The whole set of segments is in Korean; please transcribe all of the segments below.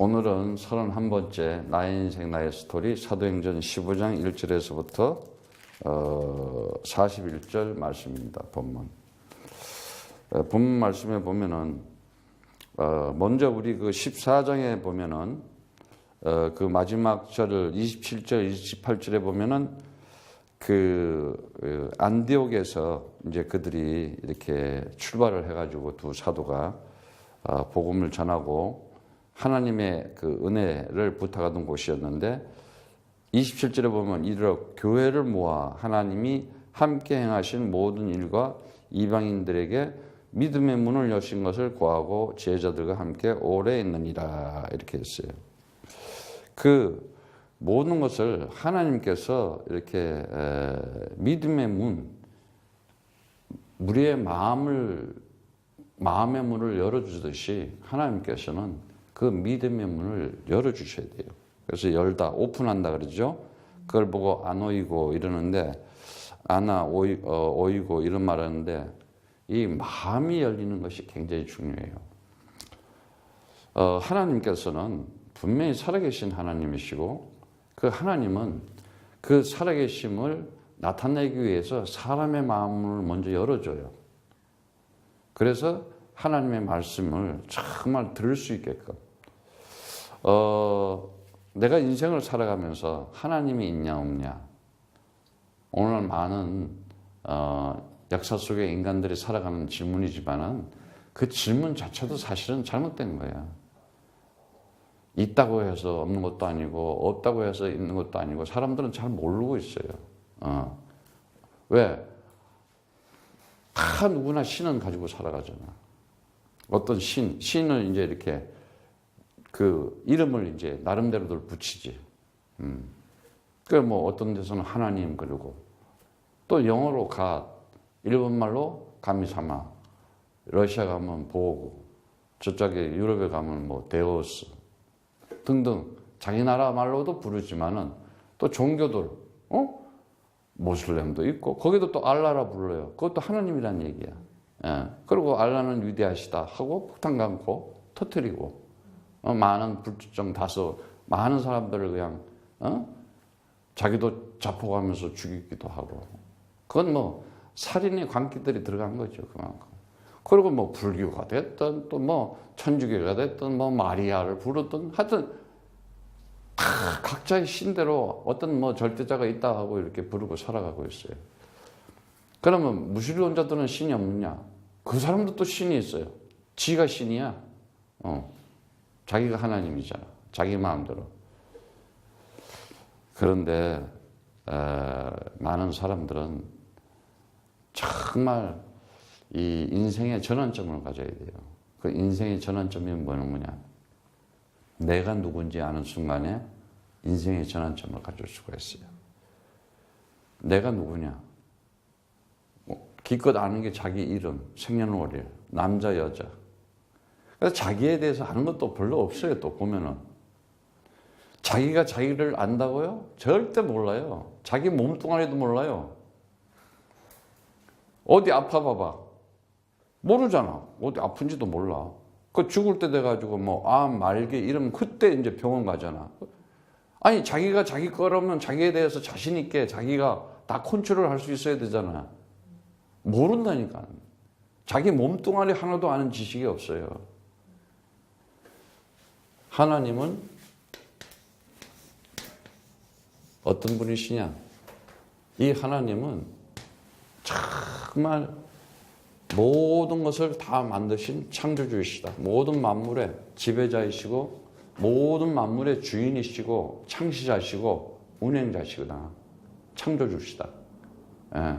오늘은 31번째 나의 인생 나의 스토리 사도행전 15장 1절에서부터 41절 말씀입니다. 본문. 본문 말씀에 보면은 먼저 우리 그 14장에 보면은 그 마지막 절을 27절, 28절에 보면은 그 안디옥에서 이제 그들이 이렇게 출발을 해가지고 두 사도가 복음을 전하고 하나님의 그 은혜를 부탁하던 곳이었는데 27절에 보면 이르러 교회를 모아 하나님이 함께 행하신 모든 일과 이방인들에게 믿음의 문을 여신 것을 고하고 제자들과 함께 오래 있느니라 이렇게 했어요. 그 모든 것을 하나님께서 이렇게 믿음의 문, 우리의 마음의 문을 열어주듯이 하나님께서는 그 믿음의 문을 열어주셔야 돼요. 그래서 열다, 오픈한다 그러죠. 그걸 보고 안 오이고 이러는데, 오이고 이런 말 하는데, 이 마음이 열리는 것이 굉장히 중요해요. 하나님께서는 분명히 살아계신 하나님이시고, 그 하나님은 그 살아계심을 나타내기 위해서 사람의 마음을 먼저 열어줘요. 그래서 하나님의 말씀을 정말 들을 수 있게끔. 내가 인생을 살아가면서 하나님이 있냐 없냐. 오늘 많은 역사 속에 인간들이 살아가는 질문이지만은 그 질문 자체도 사실은 잘못된 거야. 있다고 해서 없는 것도 아니고 없다고 해서 있는 것도 아니고 사람들은 잘 모르고 있어요. 왜? 다 누구나 신은 가지고 살아가잖아. 어떤 신을 이제 이렇게 그 이름을 이제 나름대로들 붙이지. 그 뭐 어떤 데서는 하나님 그러고 또 영어로 갓, 일본말로 가미사마, 러시아 가면 보고, 저쪽에 유럽에 가면 뭐 데오스 등등 자기 나라 말로도 부르지만은 또 종교들, 모슬렘도 있고 거기도 또 알라라 불러요. 그것도 하나님이란 얘기야. 예. 그리고 알라는 위대하시다 하고 폭탄 감고 터뜨리고 많은 불특정 다수 많은 사람들을 그냥 자기도 자폭하면서 죽이기도 하고 그건 뭐 살인의 광기들이 들어간 거죠. 그만큼. 그리고 뭐 불교가 됐든 또 뭐 천주교가 됐든 뭐 마리아를 부르든 하여튼 다 각자의 신대로 어떤 뭐 절대자가 있다 하고 이렇게 부르고 살아가고 있어요. 그러면 무신론자들은 신이 없느냐? 그 사람도 또 신이 있어요. 지가 신이야. 자기가 하나님이잖아. 자기 마음대로. 그런데 많은 사람들은 정말 이 인생의 전환점을 가져야 돼요. 그 인생의 전환점이 뭐냐? 내가 누군지 아는 순간에 인생의 전환점을 가질 수가 있어요. 내가 누구냐? 기껏 아는 게 자기 이름, 생년월일, 남자, 여자. 그래서 자기에 대해서 아는 것도 별로 없어요. 또 보면은. 자기가 자기를 안다고요? 절대 몰라요. 자기 몸뚱아리도 몰라요. 어디 아파 봐봐. 모르잖아. 어디 아픈지도 몰라. 그 죽을 때 돼가지고 뭐 암, 말기 이러면 그때 이제 병원 가잖아. 아니 자기가 자기 거라면 자기에 대해서 자신 있게 자기가 다 컨트롤 할 수 있어야 되잖아. 모른다니까. 자기 몸뚱아리 하나도 아는 지식이 없어요. 하나님은 어떤 분이시냐? 이 하나님은 정말 모든 것을 다 만드신 창조주이시다. 모든 만물의 지배자이시고 모든 만물의 주인이시고 창시자시고 운행자시구나. 창조주시다. 예.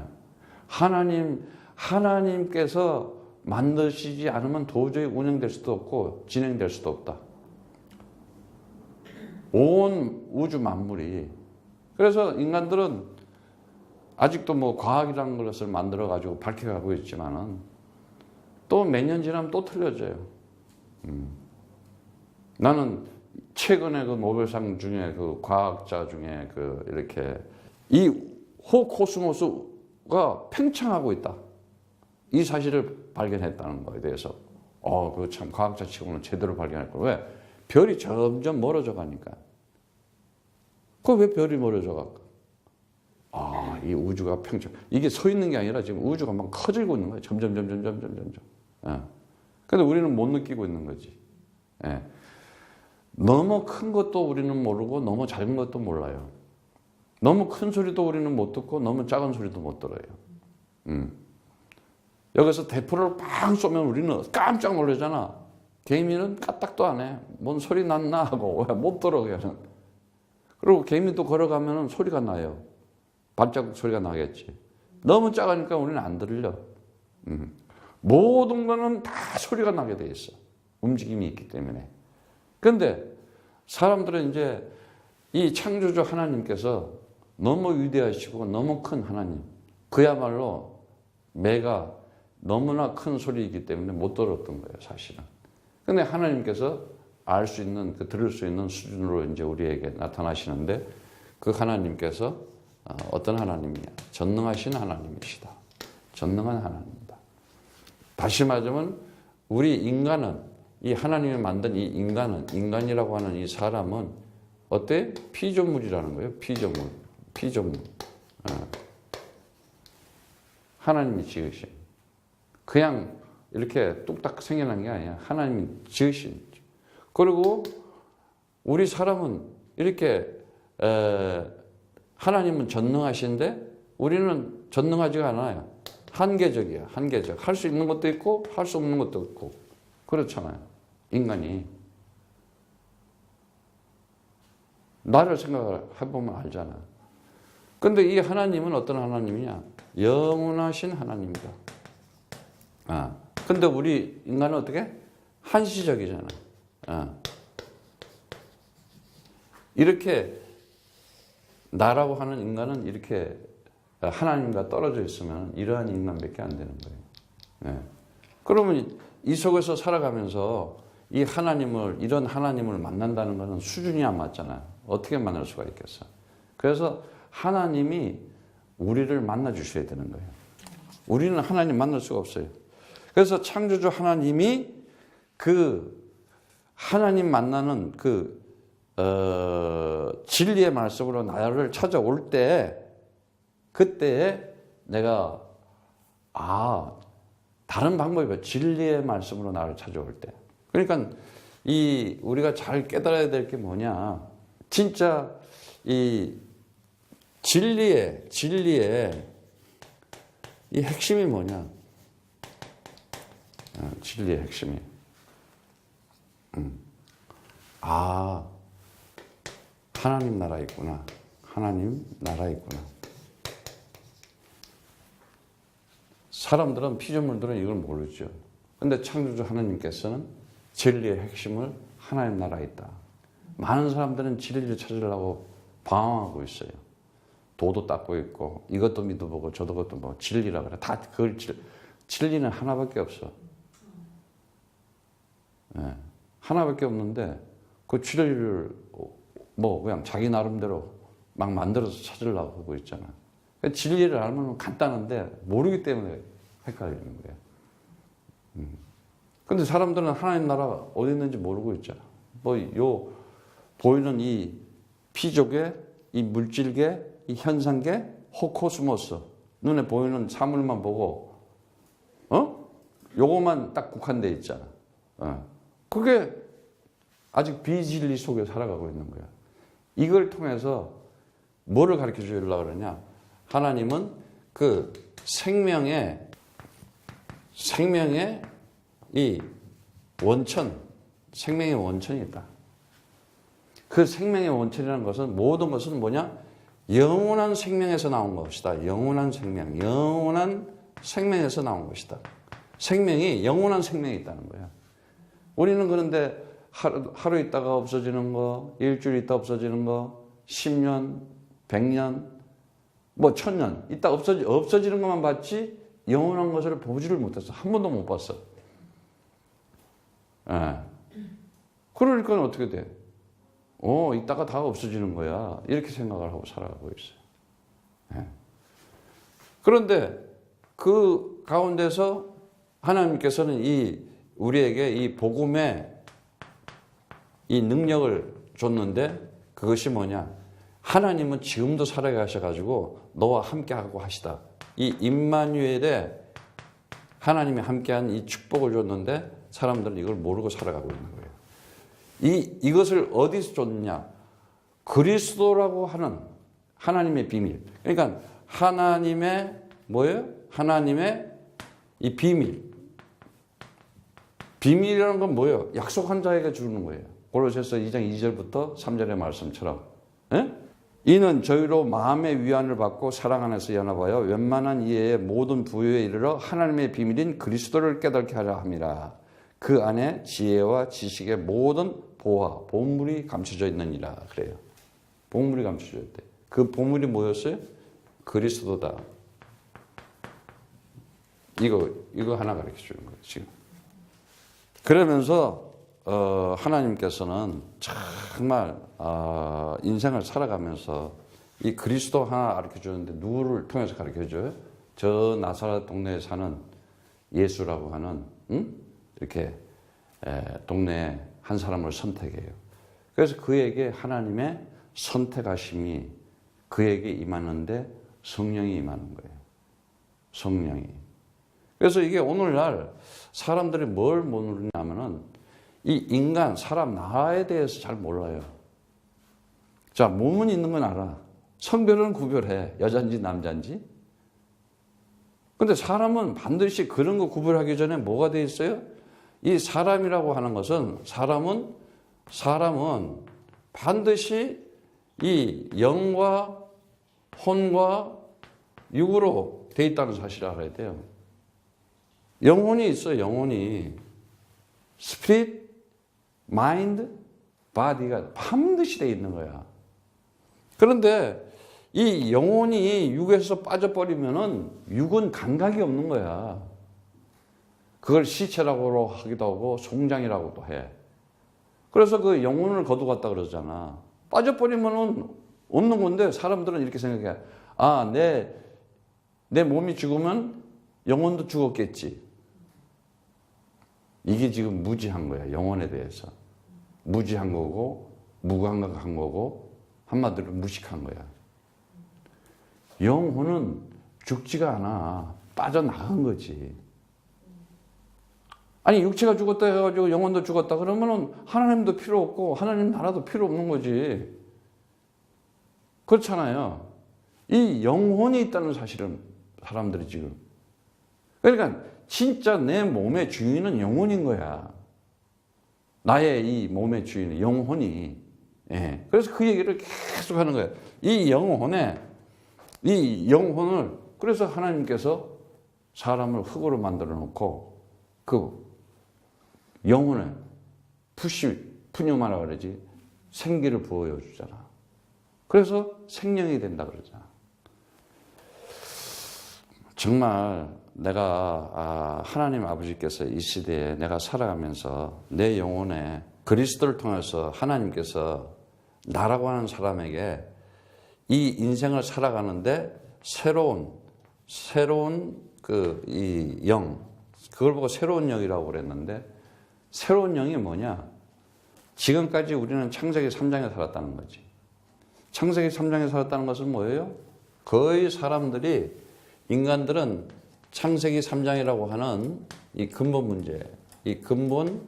하나님께서 만드시지 않으면 도저히 운영될 수도 없고 진행될 수도 없다. 온 우주 만물이. 그래서 인간들은 아직도 뭐 과학이라는 것을 만들어가지고 밝혀가고 있지만은 또 몇 년 지나면 또 틀려져요. 나는 최근에 그 노벨상 중에 그 과학자 중에 그 이렇게 이 호코스모스가 팽창하고 있다. 이 사실을 발견했다는 거에 대해서 그 참 과학자 치고는 제대로 발견했고 왜? 별이 점점 멀어져 가니까. 그 왜 별이 멀어져 갈까? 아, 이 우주가 평평. 이게 서 있는 게 아니라 지금 우주가 막 커지고 있는 거예요. 점점. 예. 근데 우리는 못 느끼고 있는 거지. 예. 너무 큰 것도 우리는 모르고 너무 작은 것도 몰라요. 너무 큰 소리도 우리는 못 듣고 너무 작은 소리도 못 들어요. 여기서 대포를 빵 쏘면 우리는 깜짝 놀라잖아. 개미는 까딱도 안 해. 뭔 소리 났나 하고 왜 못 들어 그냥. 그리고 개미도 걸어가면 소리가 나요. 발자국 소리가 나겠지. 너무 작으니까 우리는 안 들려. 모든 거는 다 소리가 나게 돼 있어. 움직임이 있기 때문에. 그런데 사람들은 이제 이 창조주 하나님께서 너무 위대하시고 너무 큰 하나님, 그야말로 매가 너무나 큰 소리이기 때문에 못 들었던 거예요, 사실은. 근데 하나님께서 알 수 있는, 들을 수 있는 수준으로 이제 우리에게 나타나시는데 그 하나님께서 어떤 하나님이냐? 전능하신 하나님이시다. 전능한 하나님이다. 다시 말하자면 우리 인간은, 이 하나님이 만든 이 인간은, 인간이라고 하는 이 사람은 어때? 피조물이라는 거예요. 피조물. 하나님이 지으신. 그냥 이렇게 뚝딱 생겨난 게 아니야. 하나님이 지으신. 그리고 우리 사람은 이렇게 하나님은 전능하신데 우리는 전능하지가 않아요. 한계적이야. 한계적. 할 수 있는 것도 있고 할 수 없는 것도 있고 그렇잖아요. 인간이. 나를 생각을 해보면 알잖아. 근데 이 하나님은 어떤 하나님이냐? 영원하신 하나님이다. 근데 우리 인간은 어떻게? 한시적이잖아. 이렇게 나라고 하는 인간은 이렇게 하나님과 떨어져 있으면 이러한 인간밖에 안 되는 거예요. 그러면 이 속에서 살아가면서 이 하나님을, 이런 하나님을 만난다는 것은 수준이 안 맞잖아요. 어떻게 만날 수가 있겠어? 그래서 하나님이 우리를 만나 주셔야 되는 거예요. 우리는 하나님 만날 수가 없어요. 그래서 창조주 하나님이 그 하나님 만나는 그 진리의 말씀으로 나를 찾아올 때 그때에 내가 다른 방법이 진리의 말씀으로 나를 찾아올 때. 그러니까 이 우리가 잘 깨달아야 될 게 뭐냐? 진짜 이 진리의 이 핵심이 뭐냐? 진리의 핵심이. 하나님 나라 있구나. 하나님 나라 있구나. 사람들은, 피조물들은 이걸 모르죠. 근데 창조주 하나님께서는 진리의 핵심을 하나님 나라에 있다. 많은 사람들은 진리를 찾으려고 방황하고 있어요. 도도 닦고 있고 이것도 믿어보고 저도 그것도 뭐 진리라 그래. 다 그걸 진리는 하나밖에 없어. 하나밖에 없는데 그 진리를 뭐 그냥 자기 나름대로 막 만들어서 찾으려고 하고 있잖아. 진리를 알면 간단한데 모르기 때문에 헷갈리는 거야. 근데 사람들은 하나님 나라 어디 있는지 모르고 있잖아. 요 보이는 이 피조계, 이 물질계, 이 현상계, 호코스모스, 눈에 보이는 사물만 보고 요거만 딱 국한돼 있잖아. 그게 아직 비진리 속에 살아가고 있는 거야. 이걸 통해서 뭐를 가르쳐 주려고 그러냐? 하나님은 그 생명의 이 원천, 생명의 원천이 있다. 그 생명의 원천이라는 것은 모든 것은 뭐냐? 영원한 생명에서 나온 것이다. 영원한 생명에서 나온 것이다. 생명이 영원한 생명이 있다는 거야. 우리는 그런데 하루 있다가 없어지는 거, 일주일 있다 없어지는 거, 10년, 100년, 뭐 1000년 있다 없어지는 것만 봤지 영원한 것을 보지를 못했어. 한 번도 못 봤어. 그러니까 어떻게 돼? 있다가 다 없어지는 거야. 이렇게 생각을 하고 살아가고 있어요. 그런데 그 가운데서 하나님께서는 우리에게 이 복음의 이 능력을 줬는데 그것이 뭐냐? 하나님은 지금도 살아가셔가지고 너와 함께하고 하시다. 이 임마누엘에 하나님이 함께한 이 축복을 줬는데 사람들은 이걸 모르고 살아가고 있는 거예요. 이것을 어디서 줬느냐? 그리스도라고 하는 하나님의 비밀. 그러니까 하나님의 뭐예요? 하나님의 이 비밀. 비밀이라는 건 뭐예요? 약속한 자에게 주는 거예요. 고로새서 2장 2절부터 3절의 말씀처럼. 에? 이는 저희로 마음의 위안을 받고 사랑 안에서 연합하여 웬만한 이해의 모든 부요에 이르러 하나님의 비밀인 그리스도를 깨닫게 하려 함이라. 그 안에 지혜와 지식의 모든 보화, 보물이 감춰져 있느니라. 그래요. 보물이 감춰져 있대. 그 보물이 뭐였어요? 그리스도다. 이거 하나 가르쳐 주는 거예요, 지금. 그러면서 하나님께서는 정말 인생을 살아가면서 이 그리스도 하나 가르쳐 주는데 누구를 통해서 가르쳐 줘요? 저 나사렛 동네에 사는 예수라고 하는 이렇게 동네에 한 사람을 선택해요. 그래서 그에게 하나님의 선택하심이 그에게 임하는데 성령이 임하는 거예요. 성령이. 그래서 이게 오늘날 사람들이 뭘 모르냐면은 이 인간, 사람, 나에 대해서 잘 몰라요. 자, 몸은 있는 건 알아. 성별은 구별해. 여잔지 남잔지. 근데 사람은 반드시 그런 거 구별하기 전에 뭐가 돼 있어요? 이 사람이라고 하는 것은 사람은 반드시 이 영과 혼과 육으로 돼 있다는 사실을 알아야 돼요. 영혼이 있어요. 영혼이. 스피릿, 마인드, 바디가 반드시 돼 있는 거야. 그런데 이 영혼이 육에서 빠져버리면은 육은 감각이 없는 거야. 그걸 시체라고 하기도 하고 송장이라고도 해. 그래서 그 영혼을 거두었다 그러잖아. 빠져버리면은 없는 건데 사람들은 이렇게 생각해. 아, 내 몸이 죽으면 영혼도 죽었겠지. 이게 지금 무지한 거야. 영혼에 대해서. 무지한 거고 무감각한 거고 한마디로 무식한 거야. 영혼은 죽지가 않아. 빠져나간 거지. 아니 육체가 죽었다 해가지고 영혼도 죽었다 그러면은 하나님도 필요 없고 하나님 나라도 필요 없는 거지. 그렇잖아요. 이 영혼이 있다는 사실은 사람들이 지금. 그러니까 진짜 내 몸의 주인은 영혼인 거야. 나의 이 몸의 주인은 영혼이. 예. 그래서 그 얘기를 계속 하는 거예요. 이 영혼을 그래서 하나님께서 사람을 흙으로 만들어 놓고 그 영혼에 푸뉴마라 그러지 생기를 부어 주잖아. 그래서 생명이 된다 그러잖아. 정말 내가 하나님 아버지께서 이 시대에 내가 살아가면서 내 영혼에 그리스도를 통해서 하나님께서 나라고 하는 사람에게 이 인생을 살아가는데 새로운 그 이 영, 그걸 보고 새로운 영이라고 그랬는데 새로운 영이 뭐냐? 지금까지 우리는 창세기 3장에 살았다는 거지. 창세기 3장에 살았다는 것은 뭐예요? 거의 사람들이 인간들은 창세기 3장이라고 하는 이 근본 문제, 이 근본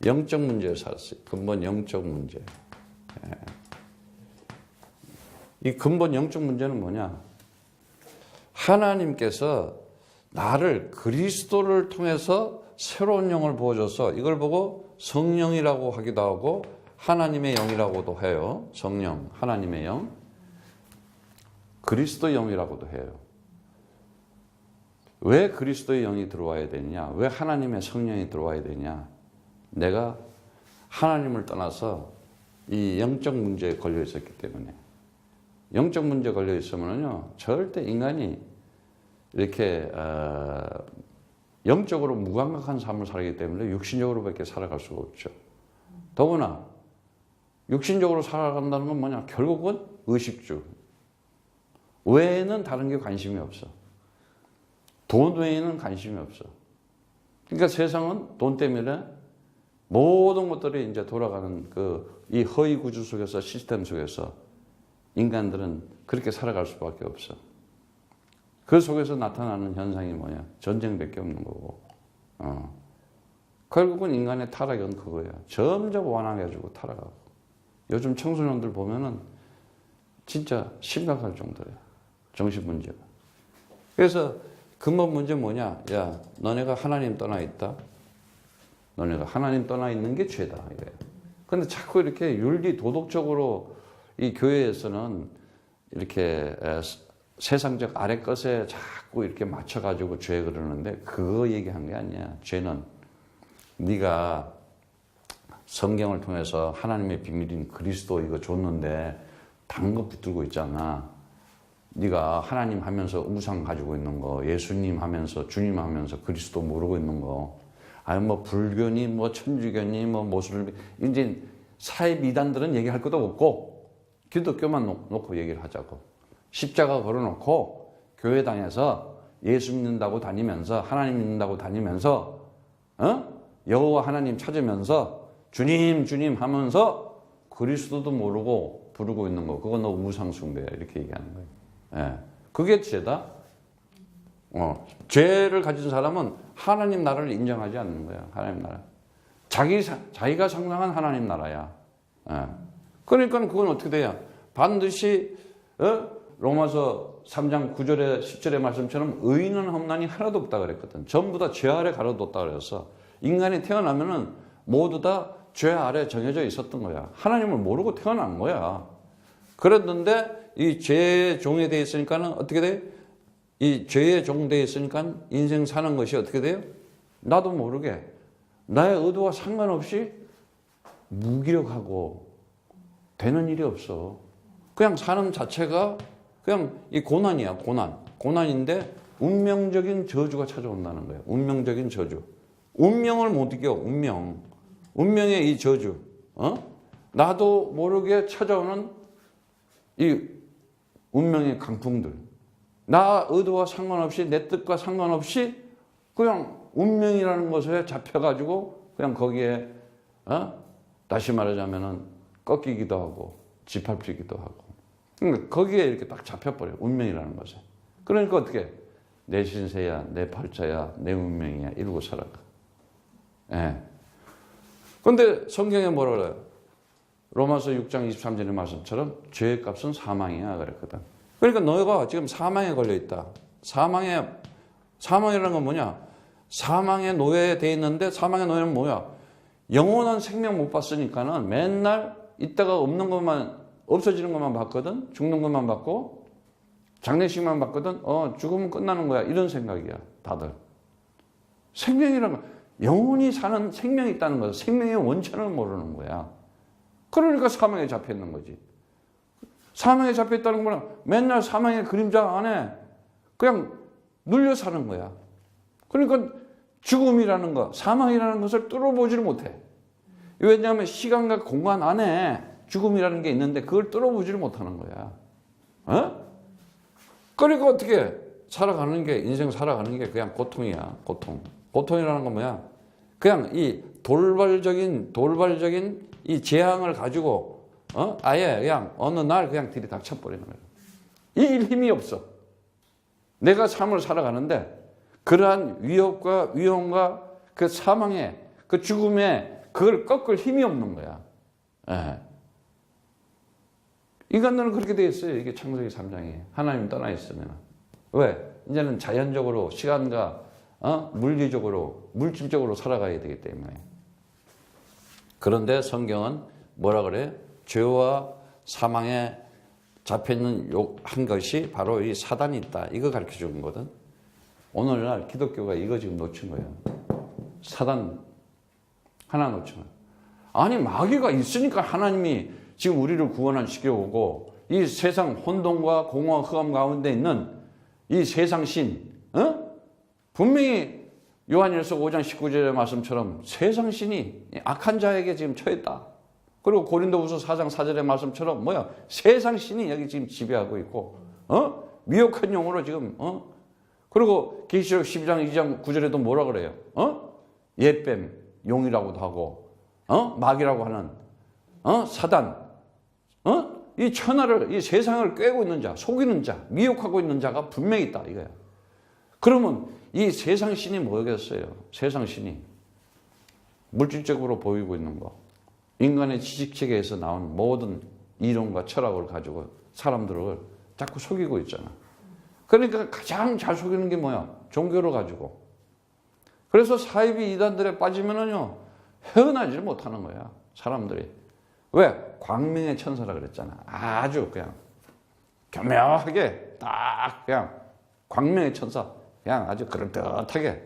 영적 문제에 살았어요. 근본 영적 문제. 이 근본 영적 문제는 뭐냐? 하나님께서 나를 그리스도를 통해서 새로운 영을 부어줘서 이걸 보고 성령이라고 하기도 하고 하나님의 영이라고도 해요. 성령, 하나님의 영. 그리스도의 영이라고도 해요. 왜 그리스도의 영이 들어와야 되느냐? 왜 하나님의 성령이 들어와야 되냐? 내가 하나님을 떠나서 이 영적 문제에 걸려 있었기 때문에. 영적 문제에 걸려 있으면요, 절대 인간이 이렇게 영적으로 무감각한 삶을 살기 때문에 육신적으로밖에 살아갈 수가 없죠. 더구나 육신적으로 살아간다는 건 뭐냐? 결국은 의식주. 외에는 다른 게 관심이 없어. 돈 외에는 관심이 없어. 그러니까 세상은 돈 때문에 모든 것들이 이제 돌아가는 이 허위 구조 속에서, 시스템 속에서 인간들은 그렇게 살아갈 수밖에 없어. 그 속에서 나타나는 현상이 뭐냐? 전쟁밖에 없는 거고. 결국은 인간의 타락은 그거야. 점점 완화해가지고 타락하고. 요즘 청소년들 보면은 진짜 심각할 정도야. 정신 문제가. 그래서 근본 문제 뭐냐? 야, 너네가 하나님 떠나 있다. 너네가 하나님 떠나 있는 게 죄다. 이래. 근데 자꾸 이렇게 윤리 도덕적으로 이 교회에서는 이렇게 세상적 아래 것에 자꾸 이렇게 맞춰가지고 죄 그러는데 그거 얘기한 게 아니야. 죄는 네가 성경을 통해서 하나님의 비밀인 그리스도 이거 줬는데 다른 거 붙들고 있잖아. 네가 하나님 하면서 우상 가지고 있는 거, 예수님 하면서 주님 하면서 그리스도 모르고 있는 거, 아니 뭐 불교니 뭐 천주교니 뭐 모슬림, 이제 사회 미단들은 얘기할 것도 없고 기독교만 놓고 얘기를 하자고. 십자가 걸어놓고 교회당에서 예수 믿는다고 다니면서 하나님 믿는다고 다니면서 여호와 하나님 찾으면서 주님 주님 하면서 그리스도도 모르고 부르고 있는 거, 그건 너 우상 숭배야 이렇게 얘기하는 거예요. 예, 그게 죄다. 죄를 가진 사람은 하나님 나라를 인정하지 않는 거야. 하나님 나라. 자기가 상상한 하나님 나라야. 예. 그러니까 그건 어떻게 돼요? 반드시 로마서 3장 9절에 10절의 말씀처럼 의인은 험난이 하나도 없다 그랬거든. 전부 다 죄 아래 가려뒀다 그랬어. 인간이 태어나면은 모두 다 죄 아래 정해져 있었던 거야. 하나님을 모르고 태어난 거야. 그랬는데 이 죄의 종이 되어 있으니까는 어떻게 돼? 이 죄의 종 되어 있으니까 인생 사는 것이 어떻게 돼요? 나도 모르게 나의 의도와 상관없이 무기력하고 되는 일이 없어. 그냥 사는 자체가 그냥 이 고난이야. 고난인데 운명적인 저주가 찾아온다는 거예요. 운명적인 저주. 운명을 못 이겨. 운명의 이 저주. 나도 모르게 찾아오는 이 운명의 강풍들. 나 의도와 상관없이, 내 뜻과 상관없이 그냥 운명이라는 것에 잡혀가지고 그냥 거기에 다시 말하자면은 꺾이기도 하고 짓밟히기도 하고, 그러니까 거기에 이렇게 딱 잡혀버려요. 운명이라는 것에. 그러니까 어떻게 내 신세야, 내 팔자야, 내 운명이야 이러고 살아가. 예. 근데 성경에 뭐라 그래요? 로마서 6장 23절의 말씀처럼 죄의 값은 사망이야 그랬거든. 그러니까 너가 지금 사망에 걸려 있다. 사망이라는 건 뭐냐? 사망의 노예에 돼 있는데, 사망의 노예는 뭐야? 영원한 생명 못 봤으니까는 맨날 있다가 없는 것만, 없어지는 것만 봤거든. 죽는 것만 봤고 장례식만 봤거든. 죽으면 끝나는 거야 이런 생각이야 다들. 생명이라는 건 영원히 사는 생명이 있다는 거야. 생명의 원천을 모르는 거야. 그러니까 사망에 잡혀 있는 거지. 사망에 잡혀 있다는 거는 맨날 사망의 그림자 안에 그냥 눌려 사는 거야. 그러니까 죽음이라는 거, 사망이라는 것을 뚫어보지를 못해. 왜냐하면 시간과 공간 안에 죽음이라는 게 있는데 그걸 뚫어보지를 못하는 거야. 그러니까 어떻게 살아가는 게, 인생 살아가는 게 그냥 고통이야. 고통이라는 건 뭐야? 그냥 이 돌발적인 이 재앙을 가지고 아예 그냥 어느 날 그냥 들이닥쳐버리는 거예요. 이 힘이 없어. 내가 삶을 살아가는데 그러한 위협과 위험과 그 사망에, 그 죽음에 그걸 꺾을 힘이 없는 거야. 예. 인간들은 그렇게 되어 있어요. 이게 창세기 3장에 하나님 떠나 있으면. 왜? 이제는 자연적으로 시간과 물리적으로, 물질적으로 살아가야 되기 때문에. 그런데 성경은 뭐라 그래? 죄와 사망에 잡혀있는 한 것이 바로 이 사단이 있다. 이거 가르쳐 주는 거거든. 오늘날 기독교가 이거 지금 놓친 거예요. 사단 하나 놓친 거예요. 아니 마귀가 있으니까 하나님이 지금 우리를 구원시켜오고 이 세상 혼돈과 공허와 흑암 가운데 있는 이 세상 신, 분명히 요한일서 5장 19절의 말씀처럼 세상 신이 악한 자에게 지금 처했다. 그리고 고린도후서 4장 4절의 말씀처럼 뭐야? 세상 신이 여기 지금 지배하고 있고, 미혹한 영으로 지금, 그리고 계시록 12장 2장 9절에도 뭐라 그래요? 옛뱀, 용이라고도 하고, 마귀라고 하는 사단, 이 천하를, 이 세상을 꿰고 있는 자, 속이는 자, 미혹하고 있는 자가 분명히 있다 이거야. 그러면 이 세상 신이 뭐겠어요? 세상 신이 물질적으로 보이고 있는 거, 인간의 지식체계에서 나온 모든 이론과 철학을 가지고 사람들을 자꾸 속이고 있잖아. 그러니까 가장 잘 속이는 게 뭐야? 종교를 가지고. 그래서 사이비 이단들에 빠지면은요, 헤어나지를 못하는 거야, 사람들이. 왜? 광명의 천사라 그랬잖아. 아주 그냥 교묘하게 딱 그냥 광명의 천사, 그냥 아주 그럴듯하게.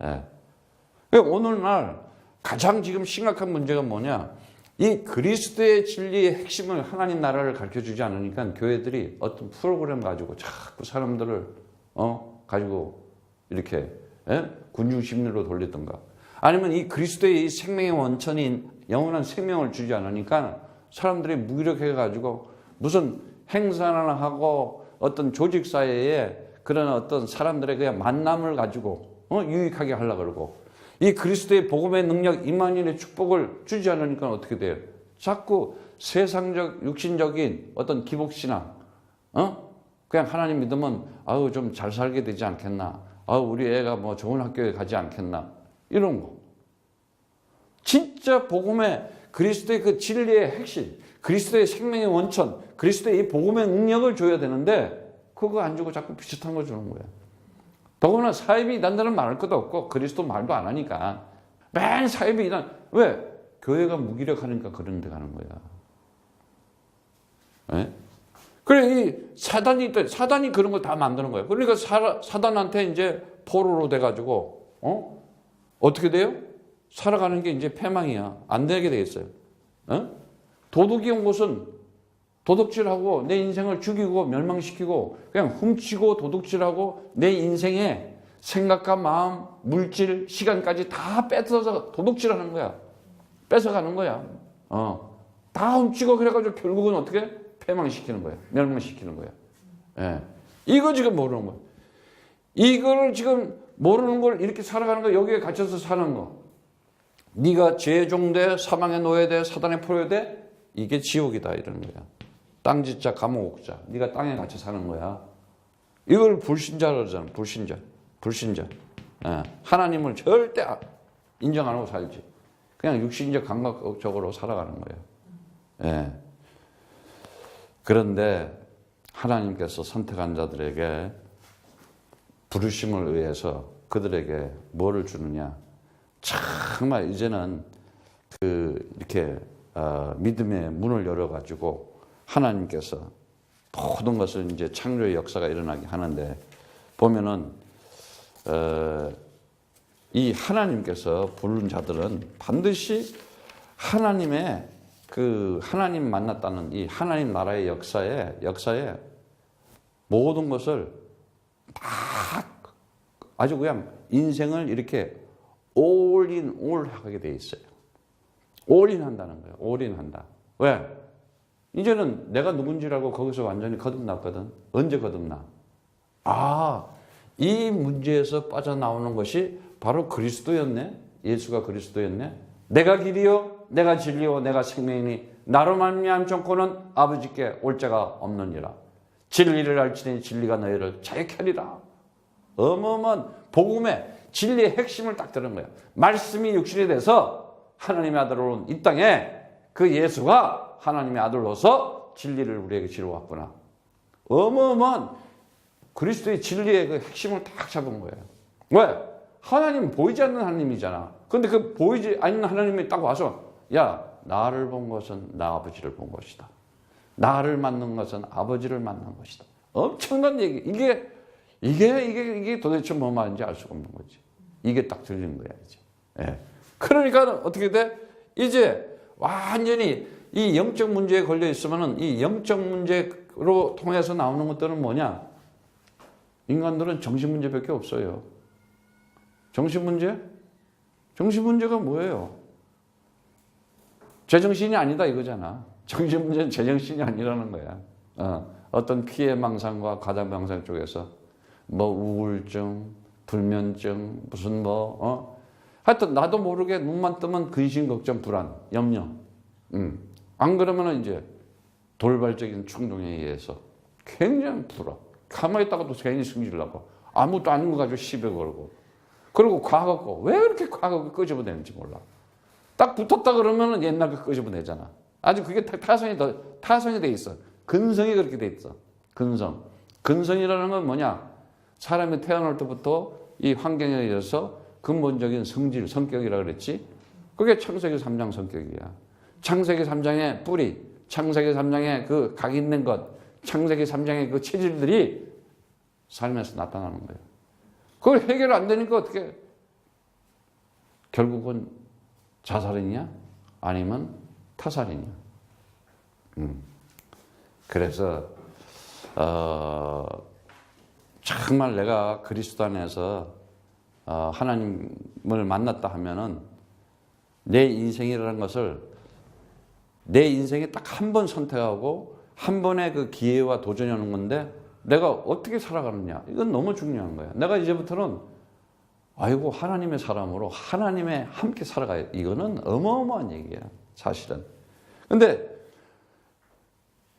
예. 오늘날 가장 지금 심각한 문제가 뭐냐? 이 그리스도의 진리의 핵심을 하나님 나라를 가르쳐주지 않으니까 교회들이 어떤 프로그램 가지고 자꾸 사람들을 가지고 이렇게 군중 심리로 돌리던가, 아니면 이 그리스도의 이 생명의 원천인 영원한 생명을 주지 않으니까 사람들이 무기력해가지고 무슨 행사나 하고 어떤 조직 사회에 그런 어떤 사람들의 그냥 만남을 가지고 유익하게 하려고 그러고, 이 그리스도의 복음의 능력, 임마누엘의 축복을 주지 않으니까 어떻게 돼요? 자꾸 세상적, 육신적인 어떤 기복신앙, 그냥 하나님 믿으면 아우 좀 잘 살게 되지 않겠나, 아우 우리 애가 뭐 좋은 학교에 가지 않겠나, 이런 거. 진짜 복음의 그리스도의 그 진리의 핵심, 그리스도의 생명의 원천, 그리스도의 이 복음의 능력을 줘야 되는데 그거 안 주고 자꾸 비슷한 거 주는 거야. 더구나 사이비 이단들은 말할 것도 없고 그리스도 말도 안 하니까 맨 사이비 이단. 왜? 교회가 무기력하니까 그런 데 가는 거야. 네? 그래, 이 사단이 그런 거 다 만드는 거예요. 그러니까 사단한테 이제 포로로 돼가지고 어떻게 돼요? 살아가는 게 이제 패망이야. 안 되게 돼 있어요. 도둑이 온 곳은 도둑질하고 내 인생을 죽이고 멸망시키고 그냥 훔치고 도둑질하고 내 인생의 생각과 마음, 물질, 시간까지 다 뺏어서 도둑질하는 거야. 뺏어가는 거야. 다 훔치고 그래가지고 결국은 어떻게? 패망시키는 거야. 멸망시키는 거야. 예. 이거 지금 모르는 거야. 이거를 지금 모르는 걸 이렇게 살아가는 거, 여기에 갇혀서 사는 거. 네가 죄종돼, 사망의 노예돼, 사단의 포로돼, 이게 지옥이다 이러는 거야. 땅짓자, 감옥자. 네가 땅에 갇혀 사는 거야. 이걸 불신자라고 하잖아. 불신자. 예. 하나님을 절대 인정 안 하고 살지. 그냥 육신적 감각적으로 살아가는 거예요. 예. 그런데 하나님께서 선택한 자들에게 부르심을 의해서 그들에게 뭐를 주느냐? 정말 이제는 이렇게 믿음의 문을 열어가지고 하나님께서 모든 것을 이제 창조의 역사가 일어나게 하는데, 보면은 이 하나님께서 부른 자들은 반드시 하나님의 하나님 만났다는 이 하나님 나라의 역사에 모든 것을 다 아주 그냥 인생을 이렇게 올인 하게 돼 있어요. 올인 한다는 거예요. 올인 한다. 왜? 이제는 내가 누군지라고 거기서 완전히 거듭났거든. 언제 거듭나? 이 문제에서 빠져나오는 것이 바로 그리스도였네. 예수가 그리스도였네. 내가 길이요, 내가 진리요, 내가 생명이니 나로 말미암 정코는 아버지께 올 자가 없느니라. 진리를 알지니 진리가 너희를 자유케 하리라. 어마어마한 복음의 진리의 핵심을 딱 들은 거야. 말씀이 육신이 돼서 하나님의 아들로 온 이 땅에 그 예수가 하나님의 아들로서 진리를 우리에게 지루왔구나. 어마어마한 그리스도의 진리의 그 핵심을 딱 잡은 거예요. 왜? 하나님은 보이지 않는 하나님이잖아. 근데 그 보이지 않는 하나님이 딱 와서, 야, 나를 본 것은 나 아버지를 본 것이다. 나를 만난 것은 아버지를 만난 것이다. 엄청난 얘기. 이게 도대체 뭐 말인지 알 수가 없는 거지. 이게 딱 들리는 거야, 이제. 예. 그러니까 어떻게 돼? 이제 완전히 이 영적 문제에 걸려 있으면은 이 영적 문제로 통해서 나오는 것들은 뭐냐? 인간들은 정신 문제밖에 없어요. 정신 문제? 정신 문제가 뭐예요? 제정신이 아니다 이거잖아. 정신 문제는 제정신이 아니라는 거야. 어떤 피해망상과 과다망상 쪽에서 뭐 우울증, 불면증, 무슨 하여튼 나도 모르게 눈만 뜨면 근심, 걱정, 불안, 염려. 안 그러면은 이제 돌발적인 충동에 의해서 굉장히 불안. 가만히 있다가도 괜히 승질나고 아무것도 아닌 거 가지고 시비 걸고. 그리고 과거 거. 왜 그렇게 과거 끄집어내는지 몰라. 딱 붙었다 그러면은 옛날 거 끄집어내잖아. 아주 그게 타성이 돼 있어. 근성이 그렇게 돼 있어. 근성. 근성이라는 건 뭐냐? 사람이 태어날 때부터 이 환경에 의해서 근본적인 성질, 성격이라 그랬지? 그게 창세기 3장 성격이야. 창세기 3장의 뿌리, 창세기 3장의 그 각 있는 것, 창세기 3장의 그 체질들이 삶에서 나타나는 거예요. 그걸 해결 안 되니까 어떻게? 결국은 자살이냐? 아니면 타살이냐? 그래서 정말 내가 그리스도 안에서 하나님을 만났다 하면은 내 인생이라는 것을 내 인생에 딱 한 번 선택하고 한 번의 그 기회와 도전이 오는 건데 내가 어떻게 살아가느냐 이건 너무 중요한 거야. 내가 이제부터는 아이고 하나님의 사람으로 하나님의 함께 살아가야 이거는 어마어마한 얘기야 사실은. 근데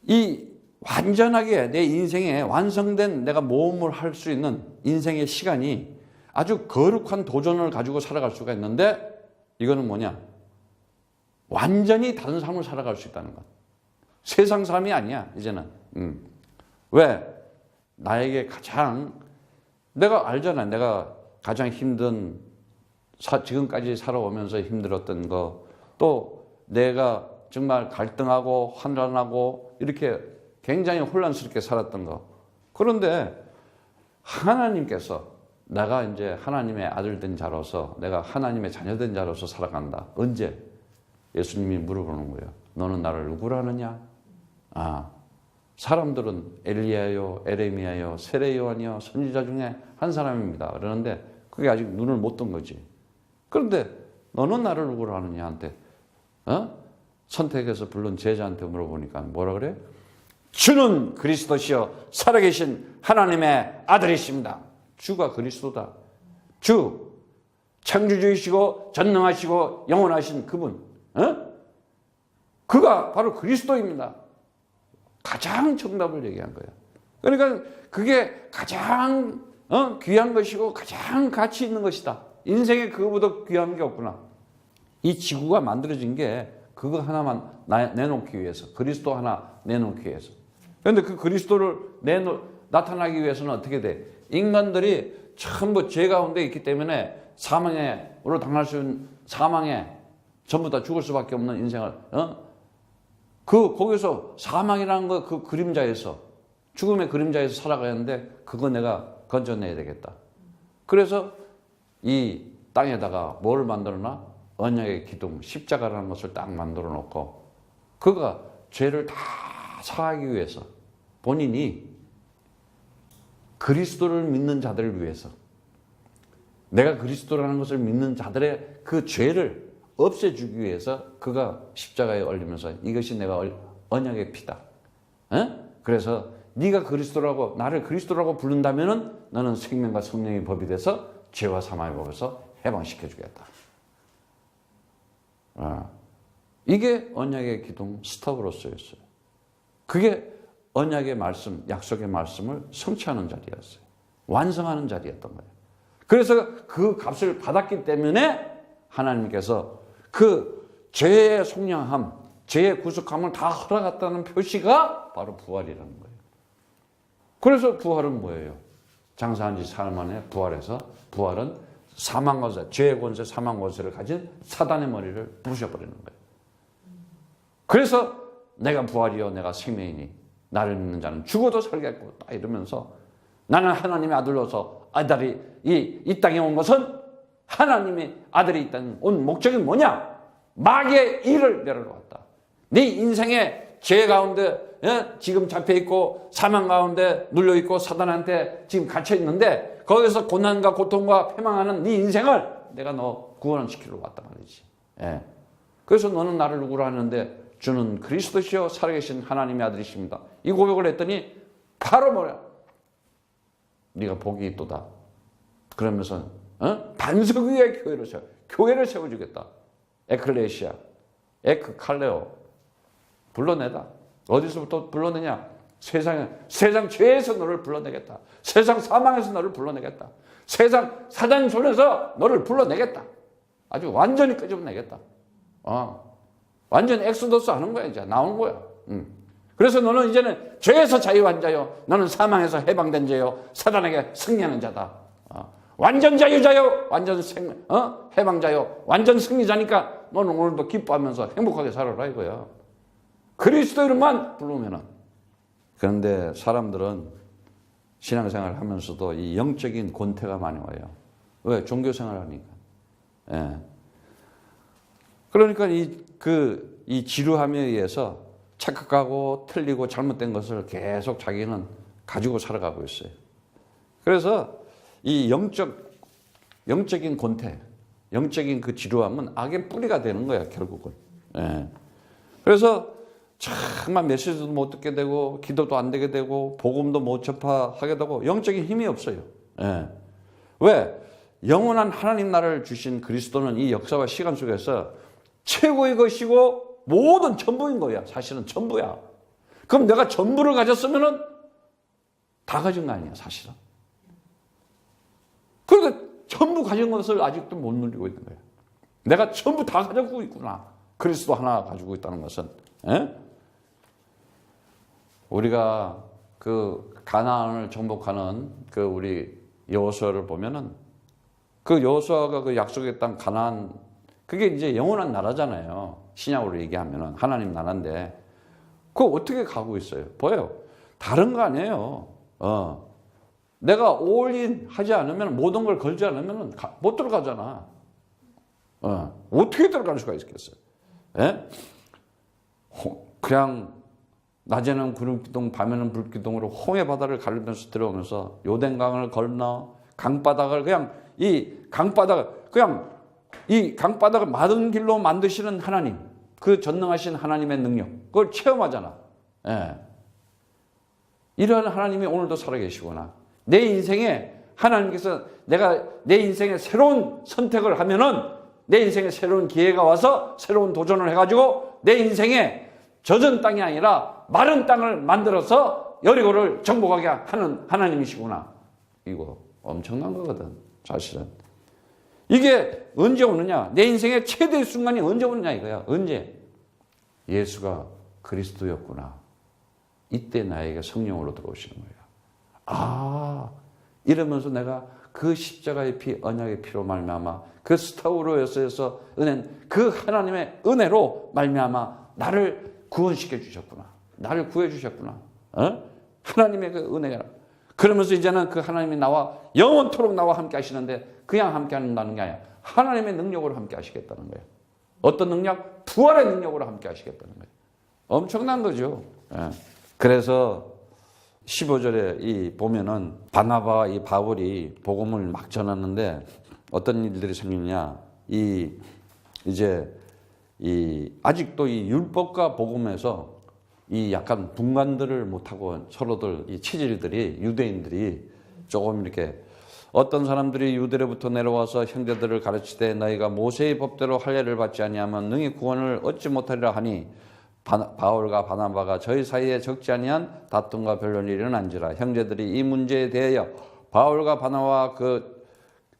이 완전하게 내 인생에 완성된 내가 모험을 할 수 있는 인생의 시간이 아주 거룩한 도전을 가지고 살아갈 수가 있는데 이거는 뭐냐? 완전히 다른 삶을 살아갈 수 있다는 것. 세상 삶이 아니야 이제는. 왜? 나에게 가장 내가 알잖아. 내가 가장 힘든 지금까지 살아오면서 힘들었던 거 또 내가 정말 갈등하고 환란하고 이렇게 굉장히 혼란스럽게 살았던 거. 그런데 하나님께서 내가 이제 하나님의 아들 된 자로서 내가 하나님의 자녀 된 자로서 살아간다. 언제? 예수님이 물어보는 거예요. 너는 나를 누구라 하느냐? 사람들은 엘리야요, 에레미야요, 세례 요한이요, 선지자 중에 한 사람입니다. 그러는데 그게 아직 눈을 못 뜬 거지. 그런데 너는 나를 누구라 하느냐 한테 선택해서 부른 제자한테 물어보니까 뭐라 그래? 주는 그리스도시요 살아계신 하나님의 아들이십니다. 주가 그리스도다. 주 창조주이시고 전능하시고 영원하신 그분. 그가 바로 그리스도입니다. 가장 정답을 얘기한 거예요. 그러니까 그게 가장 귀한 것이고 가장 가치 있는 것이다. 인생에 그거보다 귀한 게 없구나. 이 지구가 만들어진 게 그거 하나만 내놓기 위해서, 그리스도 하나 내놓기 위해서. 그런데 그 그리스도를 나타나기 위해서는 어떻게 돼? 인간들이 전부 죄 가운데 있기 때문에 사망으로 당할 수 있는 사망에 전부 다 죽을 수밖에 없는 인생을 거기서 사망이라는 거 그 그림자에서 죽음의 그림자에서 살아가야 하는데 그거 내가 건져내야 되겠다. 그래서 이 땅에다가 뭘 만들어놔? 언약의 기둥, 십자가라는 것을 딱 만들어 놓고 그가 죄를 다 사하기 위해서 본인이 그리스도를 믿는 자들을 위해서 내가 그리스도라는 것을 믿는 자들의 그 죄를 없애주기 위해서 그가 십자가에 올리면서 이것이 내가 언약의 피다. 그래서 네가 그리스도라고 나를 그리스도라고 부른다면은 너는 생명과 성령의 법이 돼서 죄와 사망의 법에서 해방시켜 주겠다. 이게 언약의 기둥 스톱으로서였어요. 그게 언약의 말씀, 약속의 말씀을 성취하는 자리였어요. 완성하는 자리였던 거예요. 그래서 그 값을 받았기 때문에 하나님께서 그 죄의 속량함, 죄의 구속함을 다 허락했다는 표시가 바로 부활이라는 거예요. 그래서 부활은 뭐예요? 장사한 지 사흘 만에 부활해서 부활은 사망 권세, 죄의 권세, 사망 권세를 가진 사단의 머리를 부셔버리는 거예요. 그래서 내가 부활이요, 내가 생명이니 나를 믿는 자는 죽어도 살겠고 딱 이러면서 나는 하나님의 아들로서 아들이 이 땅에 온 것은 하나님의 아들이 있다는 온 목적이 뭐냐? 마귀의 일을 내려놓았다. 네 인생의 죄 가운데 지금 잡혀있고 사망 가운데 눌려있고 사단한테 지금 갇혀있는데 거기서 고난과 고통과 패망하는 네 인생을 내가 너 구원시키러 왔단 말이지. 그래서 너는 나를 누구라 하는데 주는 그리스도시요 살아계신 하나님의 아들이십니다. 이 고백을 했더니 바로 뭐야? 네가 복이 있도다. 그러면서 반석 위에 교회를 세워. 교회를 세워주겠다. 에클레시아, 에크칼레오. 불러내다. 어디서부터 불러내냐? 세상 죄에서 너를 불러내겠다. 세상 사망에서 너를 불러내겠다. 세상 사단 손에서 너를 불러내겠다. 아주 완전히 끄집어내겠다. 완전 엑소더스 하는 거야. 이제 나오는 거야. 그래서 너는 이제는 죄에서 자유한 자요, 너는 사망에서 해방된 자요, 사단에게 승리하는 자다. 완전 자유자요, 완전 해방자요, 완전 승리자니까 너는 오늘도 기뻐하면서 행복하게 살아라 이거야. 그리스도 이름만 부르면은. 그런데 사람들은 신앙생활을 하면서도 이 영적인 권태가 많이 와요. 왜? 종교생활 하니까. 예. 그러니까 이 지루함에 의해서 착각하고 틀리고 잘못된 것을 계속 자기는 가지고 살아가고 있어요. 그래서 이 영적인 권태, 영적인 그 지루함은 악의 뿌리가 되는 거야, 결국은. 예. 그래서 정말 메시지도 못 듣게 되고, 기도도 안 되게 되고, 복음도 못 접하게 되고, 영적인 힘이 없어요. 예. 왜? 영원한 하나님 나라를 주신 그리스도는 이 역사와 시간 속에서 최고의 것이고, 모든 전부인 거야. 사실은 전부야. 그럼 내가 전부를 가졌으면은 다 가진 거 아니야, 사실은. 그러니까 전부 가진 것을 아직도 못 누리고 있는 거야. 내가 전부 다 가지고 있구나. 그리스도 하나 가지고 있다는 것은. 예? 우리가 그 가나안을 정복하는 그 우리 여호수아를 보면은 그 여호수아가 그 약속의 땅 가나안, 그게 이제 영원한 나라잖아요. 신약으로 얘기하면은 하나님 나라인데 그거 어떻게 가고 있어요? 보여요. 다른 거 아니에요. 내가 올인 하지 않으면, 모든 걸 걸지 않으면 못 들어가잖아. 어떻게 들어갈 수가 있겠어요? 예? 그냥 낮에는 구름기둥, 밤에는 불기둥으로 홍해 바다를 가르면서 들어오면서 요단강을 건너 강바닥을 이 강바닥을 마른 길로 만드시는 하나님, 그 전능하신 하나님의 능력, 그걸 체험하잖아. 예. 이러한 하나님이 오늘도 살아계시구나. 내 인생에 하나님께서 내 인생에 새로운 선택을 하면은 내 인생에 새로운 기회가 와서 새로운 도전을 해가지고 내 인생에 젖은 땅이 아니라 마른 땅을 만들어서 여리고를 정복하게 하는 하나님이시구나. 이거 엄청난 거거든, 사실은. 이게 언제 오느냐? 내 인생의 최대의 순간이 언제 오느냐 이거야. 언제? 예수가 그리스도였구나. 이때 나에게 성령으로 들어오시는 거야. 이러면서 내가 그 십자가의 피, 언약의 피로 말미암아 그 스타우로에서 은혜, 그 하나님의 은혜로 말미암아 나를 구원시켜 주셨구나. 나를 구해 주셨구나. 하나님의 그 은혜가. 그러면서 이제는 그 하나님이 나와 영원토록 나와 함께 하시는데 그냥 함께 한다는 게 아니야. 하나님의 능력으로 함께 하시겠다는 거예요. 어떤 능력? 부활의 능력으로 함께 하시겠다는 거예요. 엄청난 거죠. 그래서 15절에 보면은 바나바와 이 바울이 복음을 막 전하는데 어떤 일들이 생기냐. 아직도 이 율법과 복음에서 이 약간 분간들을 못하고 서로들 이 체질들이, 유대인들이 조금 이렇게, 어떤 사람들이 유대로부터 내려와서 형제들을 가르치되 너희가 모세의 법대로 할례를 받지 아니하면 능히 구원을 얻지 못하리라 하니 바울과 바나바가 저희 사이에 적지 아니한 다툼과 변론이 일어난지라. 형제들이 이 문제에 대하여 바울과 바나바와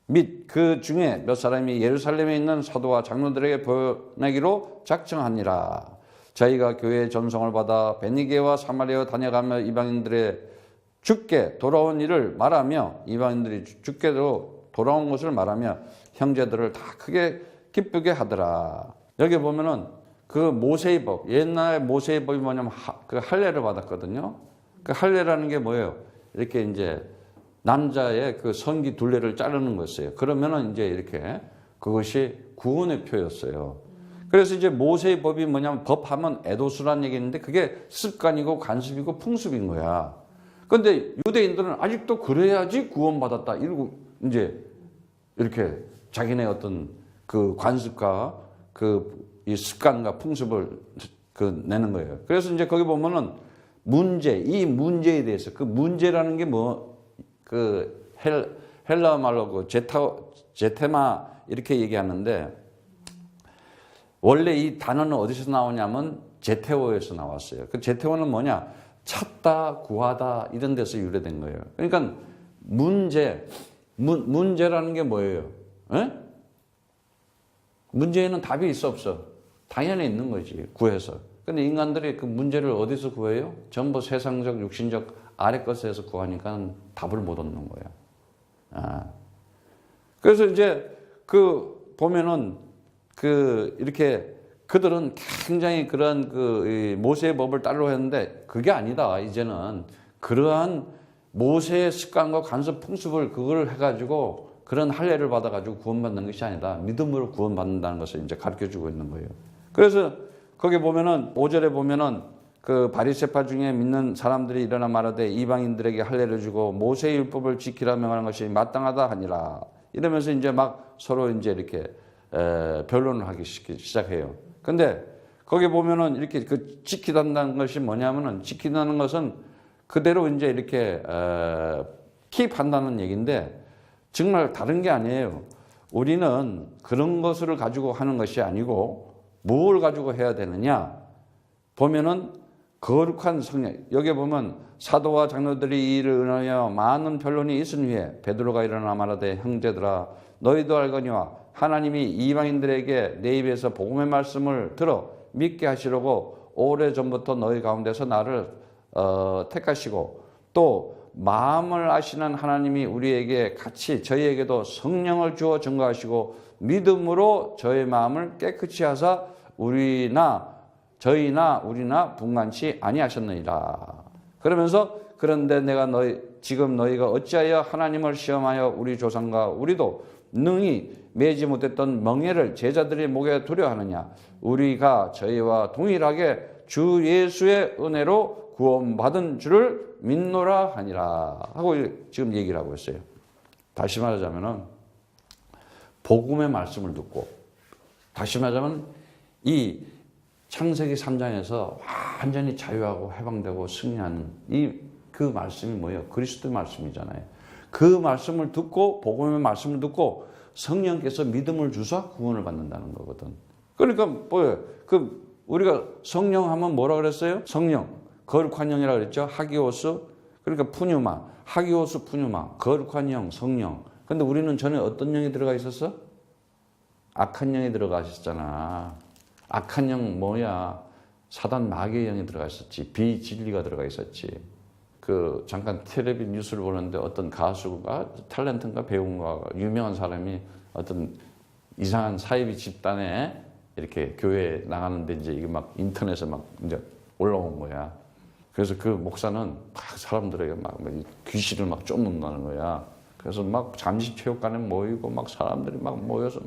및 그 중에 몇 사람이 예루살렘에 있는 사도와 장로들에게 보내기로 작정하니라. 저희가 교회의 전송을 받아 베니게와 사마리아 다녀가며 이방인들의 죽게 돌아온 일을 말하며, 이방인들이 죽게도 돌아온 것을 말하며 형제들을 다 크게 기쁘게 하더라. 여기 보면은 그 모세의 법, 옛날 모세의 법이 뭐냐면 그 할례를 받았거든요. 그 할례라는 게 뭐예요? 이렇게 이제 남자의 그 성기 둘레를 자르는 거였어요. 그러면은 이제 이렇게 그것이 구원의 표였어요. 그래서 이제 모세의 법이 뭐냐면, 법하면 에도스라는 얘기 있는데 그게 습관이고 관습이고 풍습인 거야. 그런데 유대인들은 아직도 그래야지 구원받았다 이러고 이제 이렇게 자기네 어떤 그 관습과 이 습관과 풍습을 내는 거예요. 그래서 이제 거기 보면은 이 문제에 대해서, 그 문제라는 게 헬라 말로 제테마 이렇게 얘기하는데 원래 이 단어는 어디서 나오냐면 제테오에서 나왔어요. 그 제테오는 뭐냐? 찾다, 구하다 이런 데서 유래된 거예요. 그러니까 문제라는 게 뭐예요? 에? 문제에는 답이 있어 없어? 당연히 있는 거지, 구해서. 근데 인간들이 그 문제를 어디서 구해요? 전부 세상적, 육신적 아래 것에서 구하니까 답을 못 얻는 거야. 아. 그래서 이제 그 보면은 이렇게 그들은 굉장히 그런 모세의 법을 따르려 했는데 그게 아니다. 이제는 그러한 모세의 습관과 간섭 풍습을 그걸 해가지고 그런 할례를 받아가지고 구원받는 것이 아니다. 믿음으로 구원받는다는 것을 이제 가르쳐 주고 있는 거예요. 그래서 거기 보면은 5절에 보면은 그 바리새파 중에 믿는 사람들이 일어나 말하되 이방인들에게 할례를 주고 모세의 율법을 지키라 명하는 것이 마땅하다 하니라. 이러면서 이제 막 서로 이제 이렇게 변론을 하기 시작해요. 근데 거기 보면은 이렇게 그 지키다는 것이 뭐냐면은 지키다는 것은 그대로 이제 이렇게 킵한다는 얘기인데 정말 다른 게 아니에요. 우리는 그런 것을 가지고 하는 것이 아니고 뭘 가지고 해야 되느냐? 보면은 거룩한 성령. 여기 보면 사도와 장로들이 이 일을 은하여 많은 변론이 있은 후에 베드로가 일어나 말하되 형제들아 너희도 알거니와 하나님이 이방인들에게 내 입에서 복음의 말씀을 들어 믿게 하시려고 오래전부터 너희 가운데서 나를 택하시고 또 마음을 아시는 하나님이 우리에게 같이 저희에게도 성령을 주어 증거하시고 믿음으로 저의 마음을 깨끗이 하사 저희나 우리나 분간치 아니하셨느니라. 그러면서 그런데 내가 지금 너희가 어찌하여 하나님을 시험하여 우리 조상과 우리도 능히 매지 못했던 멍에를 제자들의 목에 두려워하느냐. 우리가 저희와 동일하게 주 예수의 은혜로 구원받은 줄을 믿노라 하니라 하고 지금 얘기를 하고 있어요. 다시 말하자면은 복음의 말씀을 듣고, 다시 말하자면 이 창세기 3장에서 완전히 자유하고 해방되고 승리하는 그 말씀이 뭐예요? 그리스도의 말씀이잖아요. 그 말씀을 듣고, 복음의 말씀을 듣고 성령께서 믿음을 주사 구원을 받는다는 거거든. 그러니까 뭐예요? 우리가 성령 하면 뭐라 그랬어요? 성령, 거룩한 영이라 그랬죠? 하기오스, 그러니까 푸뉴마, 하기오스 푸뉴마, 거룩한 영, 성령. 근데 우리는 전에 어떤 영이 들어가 있었어? 악한 영이 들어가 있었잖아. 악한 영 뭐야? 사단 마귀의 영이 들어가 있었지. 비진리가 들어가 있었지. 잠깐 텔레비 뉴스를 보는데 어떤 가수가 탤런트인가 배우인가 유명한 사람이 어떤 이상한 사이비 집단에 이렇게 교회에 나가는데 이제 이게 막 인터넷에 막 이제 올라온 거야. 그래서 그 목사는 막 사람들에게 막 귀신을 막 쫓는다는 거야. 그래서 막 잠시체육관에 모이고 막 사람들이 막 모여서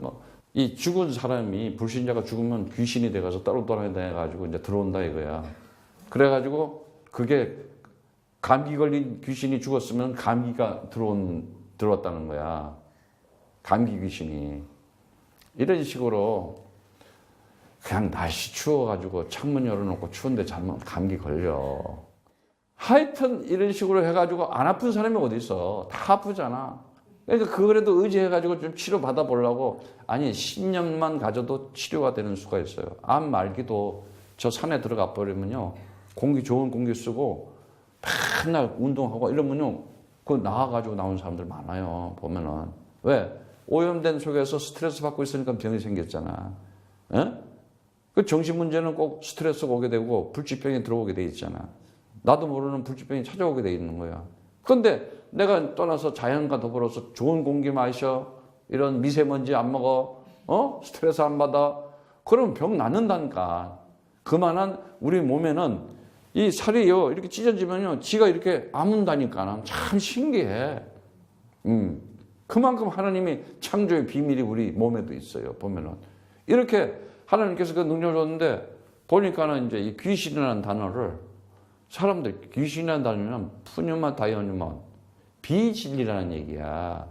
이 죽은 사람이 불신자가 죽으면 귀신이 돼가서 따로 돌아다녀가지고 이제 들어온다 이거야. 그래가지고 그게 감기 걸린 귀신이 죽었으면 감기가 들어왔다는 거야. 감기 귀신이. 이런 식으로 그냥 날씨 추워가지고 창문 열어놓고 추운데 자면 감기 걸려. 하여튼 이런 식으로 해가지고 안 아픈 사람이 어디 있어. 다 아프잖아. 그러니까 그거라도 의지해가지고 좀 치료 받아보려고, 아니 10년만 가져도 치료가 되는 수가 있어요. 암 말기도 저 산에 들어가 버리면요, 좋은 공기 쓰고 맨날 운동하고 이러면요, 나와가지고 나온 사람들 많아요. 보면은. 왜? 오염된 속에서 스트레스 받고 있으니까 병이 생겼잖아. 에? 그 정신 문제는 꼭 스트레스가 오게 되고 불치병이 들어오게 돼 있잖아. 나도 모르는 불치병이 찾아오게 돼 있는 거야. 그런데 내가 떠나서 자연과 더불어서 좋은 공기 마셔, 이런 미세먼지 안 먹어, 스트레스 안 받아, 그러면 병 낫는다니까. 그만한 우리 몸에는 이 살이요, 이렇게 찢어지면요, 지가 이렇게 아문다니까. 참 신기해. 그만큼 하나님이 창조의 비밀이 우리 몸에도 있어요. 보면은. 이렇게 하나님께서 그 능력을 줬는데, 보니까는 이제 이 귀신이라는 단어를, 사람들 귀신이라는 단어는 푸뉴마 다이오니몬, 비진리라는 얘기야.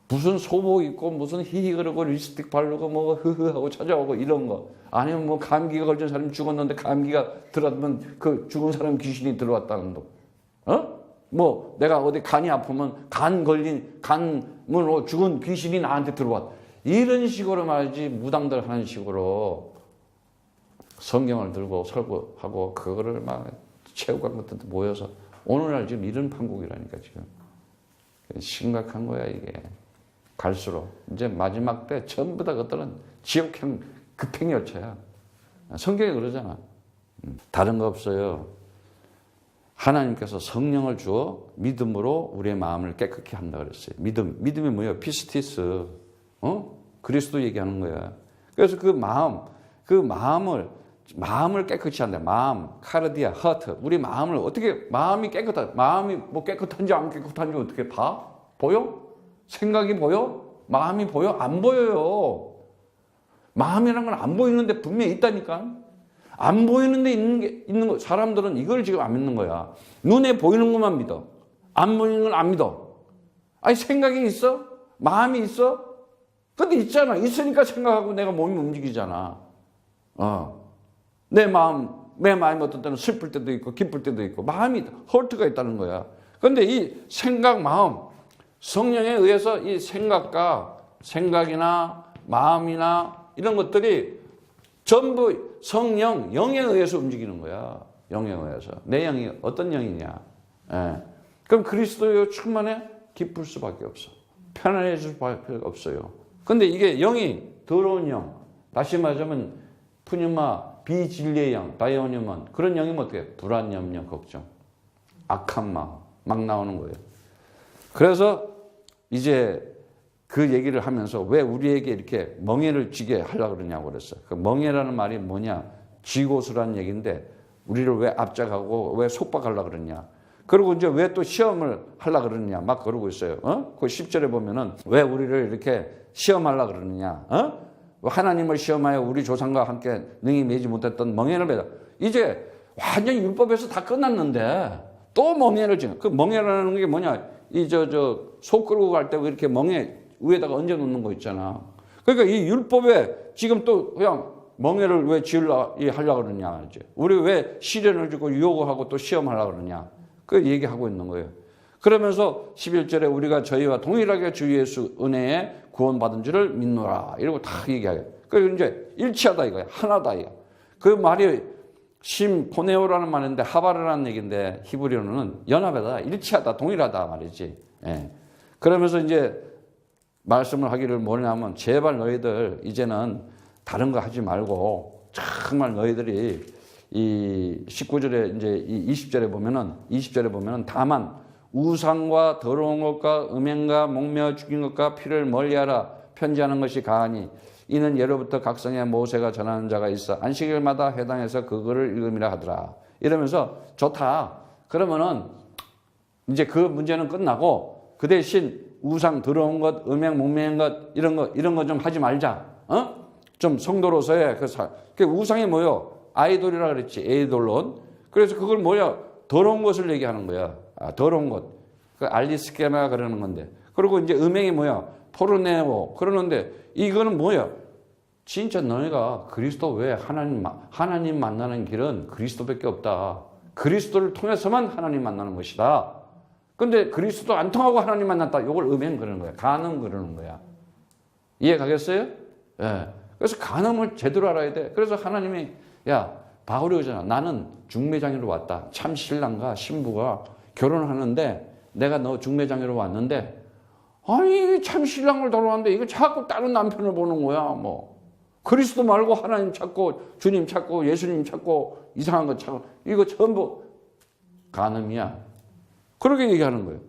무슨 소복 입고 무슨 히히 그러고 립스틱 바르고 뭐 흐흐 하고 찾아오고 이런 거. 아니면 뭐 감기가 걸린 사람이 죽었는데 감기가 들어왔으면 그 죽은 사람 귀신이 들어왔다는 거. 뭐 내가 어디 간이 아프면 간으로 죽은 귀신이 나한테 들어왔. 이런 식으로 말이지 무당들 하는 식으로 성경을 들고 설교하고 그거를 막 체육관 같은 데 모여서 오늘날 지금 이런 판국이라니까 지금. 심각한 거야 이게. 갈수록 이제 마지막 때 전부 다 그것들은 지옥형 급행열차야. 성경이 그러잖아. 다른 거 없어요. 하나님께서 성령을 주어 믿음으로 우리의 마음을 깨끗게 한다 그랬어요. 믿음이 뭐예요? 피스티스. 그리스도 얘기하는 거야. 그래서 그 마음을 깨끗이 한다. 마음, 카르디아, 허트. 우리 마음을 어떻게, 마음이 뭐 깨끗한지 안 깨끗한지 어떻게 봐? 보여? 생각이 보여? 마음이 보여? 안 보여요. 마음이라는 건 안 보이는데 분명히 있다니까. 안 보이는데 있는 거. 사람들은 이걸 지금 안 믿는 거야. 눈에 보이는 것만 믿어. 안 보이는 건 안 믿어. 아니, 생각이 있어? 마음이 있어? 근데 있잖아. 있으니까 생각하고 내가 몸이 움직이잖아. 내 마음이 어떤 때는 슬플 때도 있고, 기쁠 때도 있고, 마음이, 헐트가 있다는 거야. 근데 이 생각, 마음, 성령에 의해서 이 생각이나 마음이나 이런 것들이 전부 성령, 영에 의해서 움직이는 거야. 영에 의해서. 내 영이 어떤 영이냐. 예. 그럼 그리스도의 충만에 기쁠 수밖에 없어. 편안해질 수밖에 없어요. 근데 이게 영이 더러운 영, 다시 말하자면 푸뉴마, 비진리의 영, 다이오니몬, 그런 영이면 어떻게 해? 불안, 염려, 걱정, 악한 마음 막 나오는 거예요. 그래서 이제 그 얘기를 하면서 왜 우리에게 이렇게 멍에를 쥐게 하려고 그러냐고 그랬어요. 그 멍에라는 말이 뭐냐? 쥐고수라는 얘기인데 우리를 왜 압착하고 왜 속박하려고 그러냐? 그리고 이제 왜 또 시험을 하려고 그러느냐? 막 그러고 있어요. 그 10절에 보면은 왜 우리를 이렇게 시험하려고 그러느냐? 하나님을 시험하여 우리 조상과 함께 능히 매지 못했던 멍에를 매다. 이제 완전히 율법에서 다 끝났는데 또 멍에를 지금. 그 멍에라는 게 뭐냐? 소 끌고 갈 때 이렇게 멍에 위에다가 얹어 놓는 거 있잖아. 그러니까 이 율법에 지금 또 그냥 멍에를 왜 하려고 그러냐. 이제. 우리 왜 시련을 주고 유혹을 하고 또 시험하려고 그러냐. 그 얘기하고 있는 거예요. 그러면서 11절에 우리가 저희와 동일하게 주 예수 은혜에 구원받은 줄을 믿노라. 이러고 다 얘기하게. 그리고 이제 일치하다 이거야. 하나다 이거. 그 말이 심포네오라는 말인데 하바르라는 얘기인데 히브리어는 연합하다, 일치하다, 동일하다 말이지. 예. 그러면서 이제 말씀을 하기를 뭐냐면 제발 너희들 이제는 다른 거 하지 말고 정말 너희들이 이 19절에 이제 이 20절에 보면은 다만 우상과 더러운 것과 음행과 목매어 죽인 것과 피를 멀리하라 편지하는 것이 가하니 이는 예로부터 각성에 모세가 전하는 자가 있어 안식일마다 해당해서 그거를 읽음이라 하더라. 이러면서 좋다. 그러면은 이제 그 문제는 끝나고 그 대신 우상 더러운 것, 음행 목매인 것 이런 거 좀 하지 말자. 좀 성도로서의 그 우상이 뭐요? 아이돌이라 그랬지. 에이돌론. 그래서 그걸 뭐야? 더러운 것을 얘기하는 거야. 더러운 것. 그 알리스케나 그러는 건데. 그리고 이제 음행이 뭐야? 포르네오. 그러는데 이거는 뭐야? 진짜 너희가 그리스도 외에 하나님 만나는 길은 그리스도밖에 없다. 그리스도를 통해서만 하나님 만나는 것이다. 근데 그리스도 안 통하고 하나님 만났다. 이걸 음행 그러는 거야. 간음 그러는 거야. 이해 가겠어요? 예. 그래서 간음을 제대로 알아야 돼. 그래서 하나님이 야, 바울이 그러잖아. 나는 중매장애로 왔다. 참 신랑과 신부가 결혼하는데 내가 너 중매장애로 왔는데 아니 참 신랑을 돌아왔는데 이거 자꾸 다른 남편을 보는 거야. 뭐 그리스도 말고 하나님 찾고 주님 찾고 예수님 찾고 이상한 거 찾고 이거 전부 간음이야. 그렇게 얘기하는 거예요.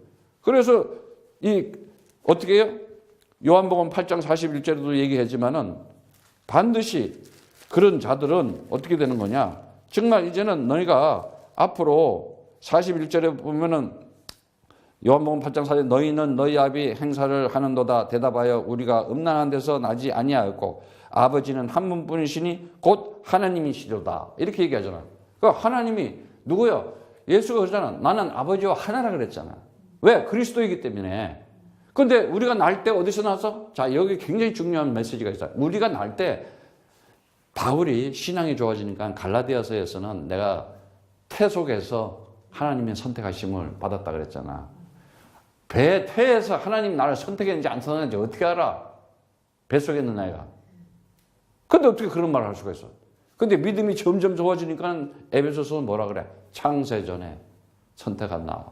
그래서 어떻게 해요? 요한복음 8장 41절에도 얘기하지만은 반드시 그런 자들은 어떻게 되는 거냐? 정말 이제는 너희가 앞으로 41절에 보면은 요한복음 8장 4절 너희는 너희 아비 행사를 하는도다 대답하여 우리가 음란한 데서 나지 아니하였고 아버지는 한 분뿐이시니 곧 하나님이시로다. 이렇게 얘기하잖아. 그러니까 하나님이 누구요? 예수가 그러잖아. 나는 아버지와 하나라 그랬잖아. 왜? 그리스도이기 때문에. 근데 우리가 날 때 어디서 나서? 자, 여기 굉장히 중요한 메시지가 있어요. 우리가 날 때 바울이 신앙이 좋아지니까 갈라디아서에서는 내가 태속에서 하나님의 선택하심을 받았다 그랬잖아. 태에서 하나님 나를 선택했는지 안 선택했는지 어떻게 알아? 뱃속에 있는 아이가. 근데 어떻게 그런 말을 할 수가 있어? 근데 믿음이 점점 좋아지니까 에베소서는 뭐라 그래? 창세전에 선택한다.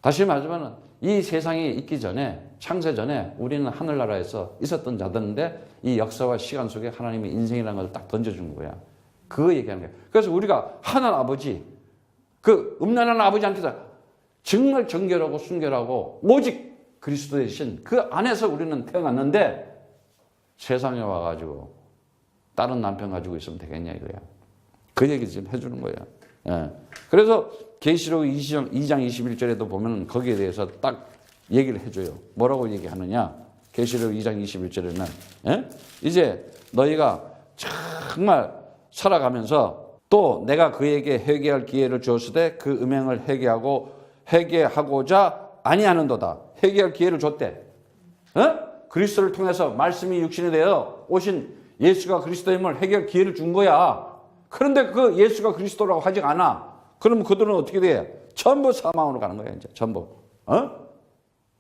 다시 말하자면 이 세상이 있기 전에, 창세전에 우리는 하늘나라에서 있었던 자들인데 이 역사와 시간 속에 하나님의 인생이라는 걸 딱 던져준 거야. 그거 얘기하는 거야. 그래서 우리가 하나님 아버지, 그 음란한 아버지한테서 정말 정결하고 순결하고 오직 그리스도 대신 그 안에서 우리는 태어났는데 세상에 와가지고 다른 남편 가지고 있으면 되겠냐 이거야. 그 얘기 지금 해주는 거야. 예. 그래서 계시록 2장 21절에도 보면 거기에 대해서 딱 얘기를 해줘요. 뭐라고 얘기하느냐? 계시록 2장 21절에는 예? 이제 너희가 정말 살아가면서 또 내가 그에게 회개할 기회를 주었으되 그 음행을 회개하고자 아니하는도다. 회개할 기회를 줬대. 그리스도를 통해서 말씀이 육신이 되어 오신 예수가 그리스도임을 회개할 기회를 준 거야. 그런데 그 예수가 그리스도라고 하지 않아. 그러면 그들은 어떻게 돼? 전부 사망으로 가는 거야, 이제. 전부.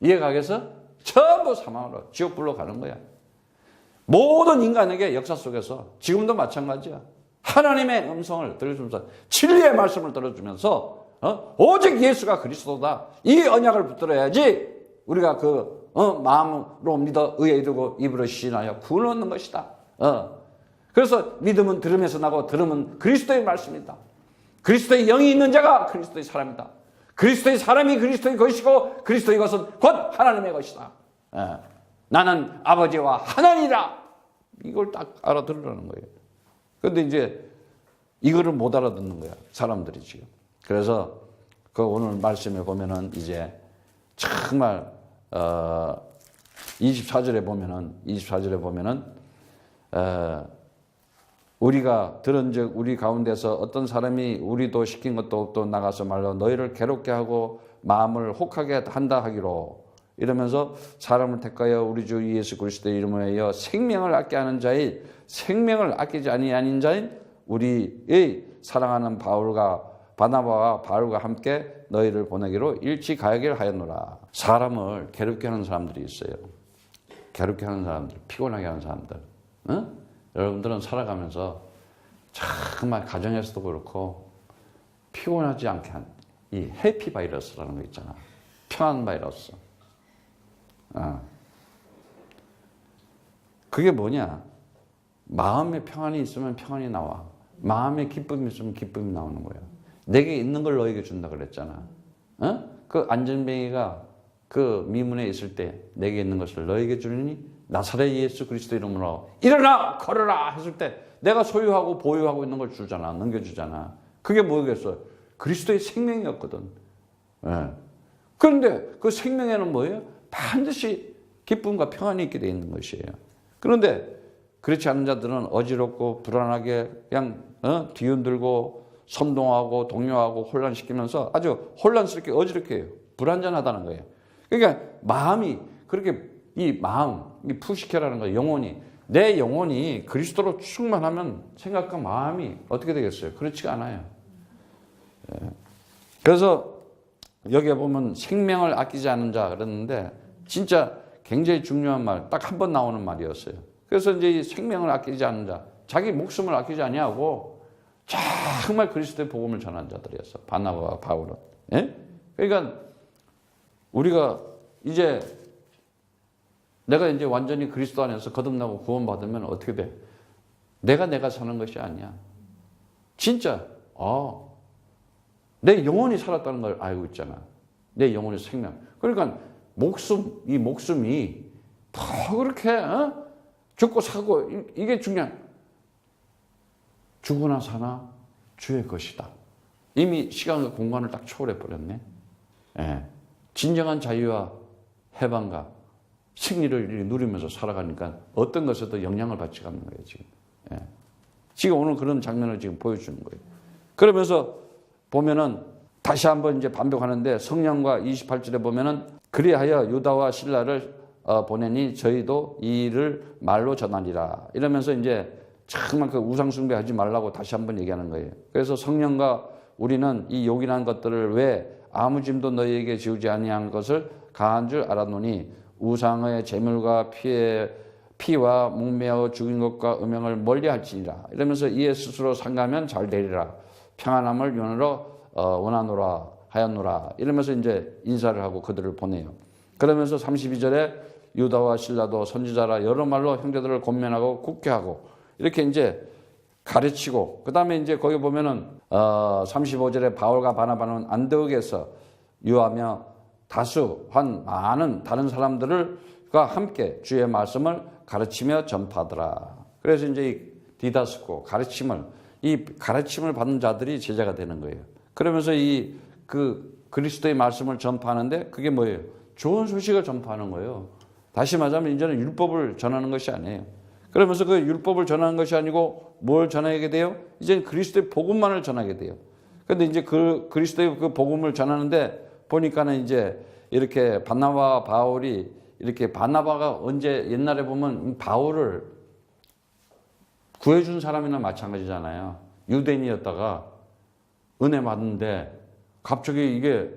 이해가 가겠어? 전부 사망으로, 지옥불로 가는 거야. 모든 인간에게 역사 속에서 지금도 마찬가지야. 하나님의 음성을 들어주면서 진리의 말씀을 들어주면서 오직 예수가 그리스도다. 이 언약을 붙들어야지 우리가 마음으로 믿어 의에 이르고 입으로 시인하여 구원을 얻는 것이다. 그래서 믿음은 들음에서 나고 들음은 그리스도의 말씀이다. 그리스도의 영이 있는 자가 그리스도의 사람이다. 그리스도의 사람이 그리스도의 것이고 그리스도의 것은 곧 하나님의 것이다. 나는 아버지와 하나니라. 이걸 딱 알아들으라는 거예요. 그런데 이제 이거를 못 알아듣는 거야, 사람들이 지금. 그래서 그 오늘 말씀에 보면은 이제 정말 24절에 보면은 우리가 들은즉 우리 가운데서 어떤 사람이 우리도 시킨 것도 없도 나가서 말로 너희를 괴롭게 하고 마음을 혹하게 한다 하기로 이러면서 사람을 택하여 우리 주 예수 그리스도의 이름으로 생명을 아끼게 하는 자의 생명을 아끼지 아니하는 자인 우리의 사랑하는 바나바와 바울과 함께 너희를 보내기로 일치 가야기를 하였노라. 사람을 괴롭게 하는 사람들이 있어요. 괴롭게 하는 사람들, 피곤하게 하는 사람들. 여러분들은 살아가면서 정말 가정에서도 그렇고 피곤하지 않게 한 이 해피 바이러스라는 거 있잖아. 평안 바이러스. 그게 뭐냐? 마음의 평안이 있으면 평안이 나와. 마음의 기쁨이 있으면 기쁨이 나오는 거야. 내게 있는 걸 너에게 준다 그랬잖아. 그 안전뱅이가 그 미문에 있을 때 내게 있는 것을 너에게 주니 나사렛 예수 그리스도 이름으로 일어나 걸어라 했을 때 내가 소유하고 보유하고 있는 걸 주잖아. 넘겨주잖아. 그게 뭐겠어? 그리스도의 생명이었거든. 그런데 그 생명에는 뭐예요? 반드시 기쁨과 평안이 있게 돼 있는 것이에요. 그런데 그렇지 않은 자들은 어지럽고 불안하게 그냥 뒤흔들고 선동하고 동요하고 혼란시키면서 아주 혼란스럽게 어지럽게 해요. 불안전하다는 거예요. 그러니까 마음이 그렇게 이 푸시케라는 거예요. 영혼이. 내 영혼이 그리스도로 충만하면 생각과 마음이 어떻게 되겠어요? 그렇지가 않아요. 그래서 여기에 보면 생명을 아끼지 않는 자 그랬는데 진짜 굉장히 중요한 말, 딱 한 번 나오는 말이었어요. 그래서 이제 이 생명을 아끼지 않는 자, 자기 목숨을 아끼지 아니하고 정말 그리스도의 복음을 전한 자들이었어. 바나바와 바울은. 그러니까 우리가 이제 내가 이제 완전히 그리스도 안에서 거듭나고 구원받으면 어떻게 돼? 내가 사는 것이 아니야. 진짜 내 영혼이 살았다는 걸 알고 있잖아. 내 영혼의 생명. 그러니까 이 목숨이 더 그렇게 죽고 사고 이게 중요한. 죽으나 사나 주의 것이다. 이미 시간과 공간을 딱 초월해 버렸네. 진정한 자유와 해방과 승리를 누리면서 살아가니까 어떤 것에도 영향을 받지 않는 거예요, 지금. 지금 오늘 그런 장면을 지금 보여주는 거예요. 그러면서 보면은 다시 한번 이제 반복하는데 성령과 28절에 보면은 그리하여 유다와 실라를 보내니 저희도 이 일을 말로 전하리라. 이러면서 이제 정말 그 우상숭배하지 말라고 다시 한번 얘기하는 거예요. 그래서 성령과 우리는 이 욕이라는 것들을 왜 아무 짐도 너희에게 지우지 아니한 것을 가한 줄 알았노니 우상의 제물과 피와 목매어 죽인 것과 음행을 멀리할지니라. 이러면서 이에 스스로 상가면 잘 되리라. 평안함을 원하노라 하였노라. 이러면서 이제 인사를 하고 그들을 보내요. 그러면서 32절에 유다와 실라도 선지자라 여러 말로 형제들을 권면하고 국회하고 이렇게 이제 가르치고, 그 다음에 이제 거기 보면은 35절에 바울과 바나바는 안디옥에서 유하며 다수한 많은 다른 사람들과 함께 주의 말씀을 가르치며 전파하더라. 그래서 이제 이 디다스코 이 가르침을 받는 자들이 제자가 되는 거예요. 그러면서 그리스도의 말씀을 전파하는데 그게 뭐예요? 좋은 소식을 전파하는 거예요. 다시 말하자면 이제는 율법을 전하는 것이 아니에요. 그러면서 그 율법을 전하는 것이 아니고 뭘 전하게 돼요? 이제는 그리스도의 복음만을 전하게 돼요. 그런데 이제 그리스도의 그 복음을 전하는데 보니까는 이제 이렇게 바나바와 바울이 이렇게 바나바가 언제 옛날에 보면 바울을 구해준 사람이나 마찬가지잖아요. 유대인이었다가 은혜 받는데 갑자기 이게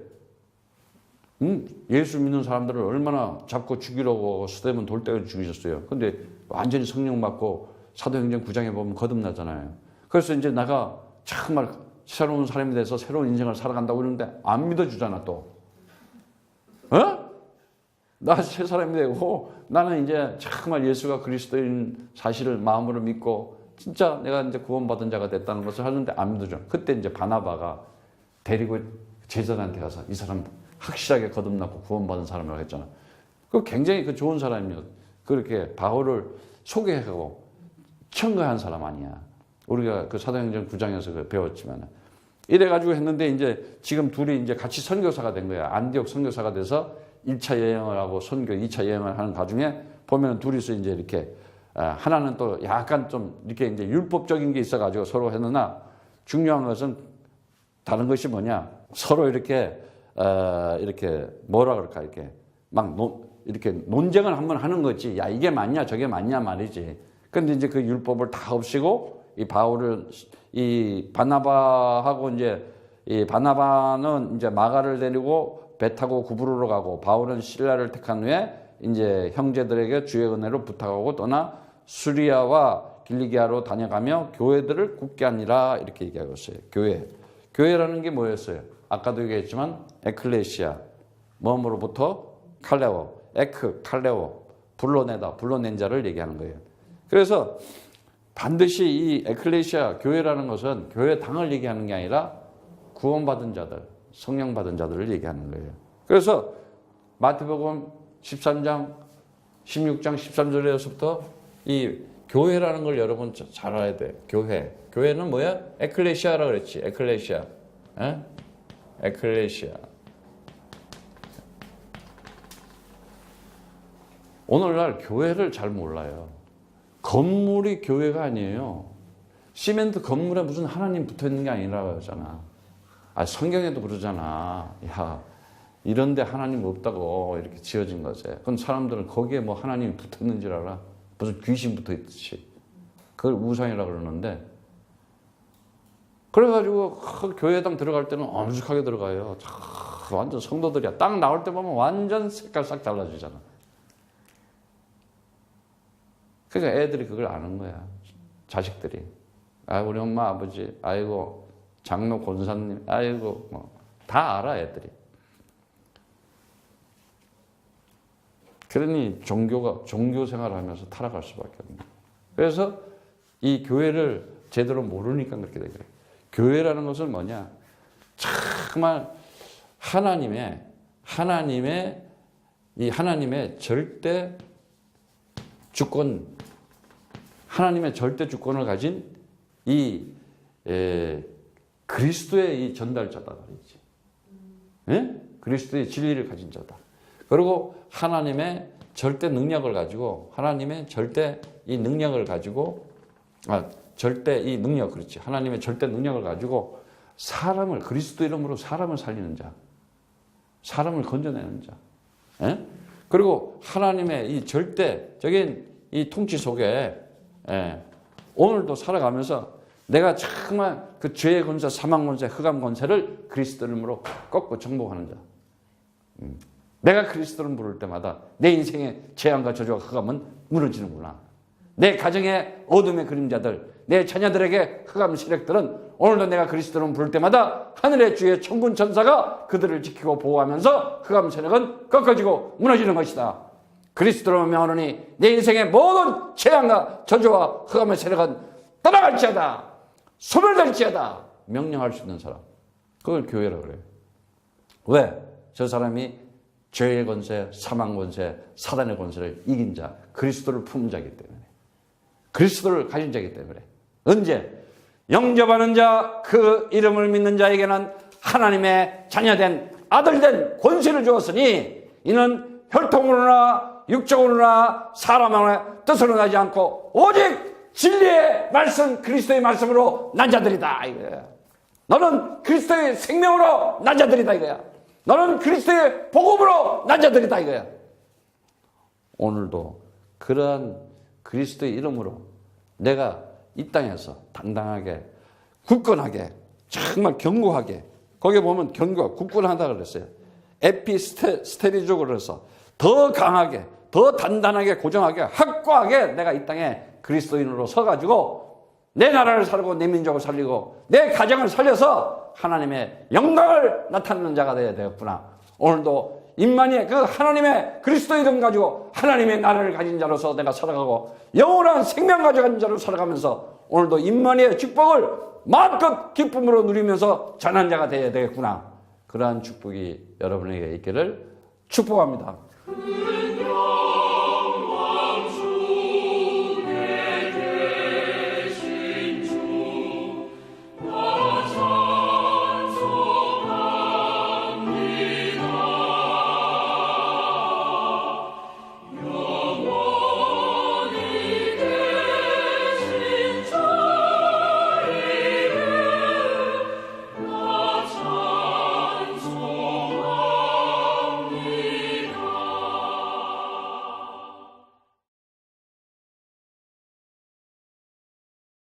예수 믿는 사람들을 얼마나 잡고 죽이려고 스데반 돌대를 죽이셨어요. 근데 완전히 성령 받고 사도행전 9장에 보면 거듭나잖아요. 그래서 이제 내가 정말 새로운 사람이 돼서 새로운 인생을 살아간다고 그러는데 안 믿어주잖아 또. 나 새 사람이 되고 나는 이제 정말 예수가 그리스도인 사실을 마음으로 믿고 진짜 내가 이제 구원받은 자가 됐다는 것을 하는데 안 믿어줘. 그때 이제 바나바가 데리고 제자들한테 가서 이 사람 확실하게 거듭나고 구원받은 사람이라고 했잖아. 그 굉장히 좋은 사람이요. 그렇게 바울을 소개하고 청거한 사람 아니야. 우리가 그 사도행전 9장에서 배웠지만. 이래가지고 했는데 이제 지금 둘이 이제 같이 선교사가 된 거야. 안디옥 선교사가 돼서 1차 여행을 하고 선교 2차 여행을 하는 과정에 보면 둘이서 이제 이렇게 하나는 또 약간 좀 이렇게 이제 율법적인 게 있어가지고 서로 했으나 중요한 것은 다른 것이 뭐냐. 서로 이렇게 뭐라 그럴까, 이렇게 이렇게 논쟁을 한번 하는 거지. 야, 이게 맞냐, 저게 맞냐 말이지. 근데 이제 그 율법을 다 없애고, 이 바나바하고 이 바나바는 이제 마가를 데리고 배 타고 구브로로 가고, 바울은 실라를 택한 후에 이제 형제들에게 주의 은혜로 부탁하고 떠나 수리아와 길리기아로 다녀가며 교회들을 굳게 하니라. 이렇게 얘기하고 있어요. 교회라는 게 뭐였어요? 아까도 얘기했지만 에클레시아, 뭐뭐로부터 칼레오, 칼레오, 불러낸 자를 얘기하는 거예요. 그래서 반드시 이 에클레시아, 교회라는 것은 교회 당을 얘기하는 게 아니라 구원받은 자들, 성령 받은 자들을 얘기하는 거예요. 그래서 마태복음 13장, 16장, 13절에서부터 이 교회라는 걸 여러분 잘 알아야 돼. 교회는 뭐야? 에클레시아라고 그랬지. 에클레시아. 오늘날 교회를 잘 몰라요. 건물이 교회가 아니에요. 시멘트 건물에 무슨 하나님 붙어 있는 게 아니라고 하잖아. 성경에도 그러잖아. 야, 이런데 하나님 없다고 이렇게 지어진 거지. 그럼 사람들은 거기에 뭐 하나님이 붙어 있는 줄 알아? 무슨 귀신 붙어 있듯이. 그걸 우상이라고 그러는데, 그래가지고 교회당 들어갈 때는 엄숙하게 들어가요. 완전 성도들이야. 딱 나올 때 보면 완전 색깔 싹 달라지잖아. 그러니까 애들이 그걸 아는 거야. 자식들이. 우리 엄마 아버지, 아이고 장로 권사님, 아이고 다 알아 애들이. 그러니 종교 생활을 하면서 타락할 수밖에 없는 거예요. 그래서 이 교회를 제대로 모르니까 그렇게 되는 거예요. 교회라는 것은 뭐냐? 정말 하나님의 절대 주권, 하나님의 절대 주권을 가진 그리스도의 이 전달자다 말이지. 예? 그리스도의 진리를 가진 자다. 그리고 하나님의 절대 능력을 가지고, 하나님의 절대 이 능력을 가지고, 그렇지. 하나님의 절대 능력을 가지고 그리스도 이름으로 사람을 살리는 자, 사람을 건져내는 자. 예? 그리고 하나님의 이 절대적인 이 통치 속에 오늘도 살아가면서 내가 정말 그 죄의 권세, 사망 권세, 흑암 권세를 그리스도 이름으로 꺾고 정복하는 자. 내가 그리스도를 부를 때마다 내 인생의 재앙과 저주와 흑암은 무너지는구나. 내 가정의 어둠의 그림자들, 내 자녀들에게 흑암 세력들은 오늘도 내가 그리스도를 부를 때마다 하늘의 주의 천군 천사가 그들을 지키고 보호하면서 흑암 세력은 꺾어지고 무너지는 것이다. 그리스도로 명하노니 내 인생의 모든 재앙과 저주와 흑암의 세력은 떠나갈지어다. 소멸될지어다. 명령할 수 있는 사람. 그걸 교회라고 그래요. 왜? 저 사람이 죄의 권세, 사망 권세, 사단의 권세를 이긴 자, 그리스도를 품은 자이기 때문에. 그리스도를 가진 자이기 때문에. 언제? 영접하는 자, 그 이름을 믿는 자에게는 하나님의 자녀된 아들된 권세를 주었으니 이는 혈통으로나 육적으로나 사람의 뜻으로 나지 않고 오직 진리의 말씀, 그리스도의 말씀으로 난 자들이다 이거야. 너는 그리스도의 생명으로 난 자들이다 이거야. 너는 그리스도의 복음으로 난 자들이다 이거야. 오늘도 그러한 그리스도의 이름으로 내가 이 땅에서 당당하게 굳건하게 정말 견고하게, 거기에 보면 견고하고 굳건하다 그랬어요. 에피스테리족으로 해서 더 강하게, 더 단단하게, 고정하게, 확고하게 내가 이 땅에 그리스도인으로 서가지고 내 나라를 살고 내 민족을 살리고 내 가정을 살려서 하나님의 영광을 나타내는 자가 되어야 되겠구나. 오늘도 임마니의 그 하나님의 그리스도 이름 가지고 하나님의 나라를 가진 자로서 내가 살아가고 영원한 생명 가져가는 자로 살아가면서 오늘도 임마니의 축복을 마음껏 기쁨으로 누리면서 전한 자가 되어야 되겠구나. 그러한 축복이 여러분에게 있기를 축복합니다.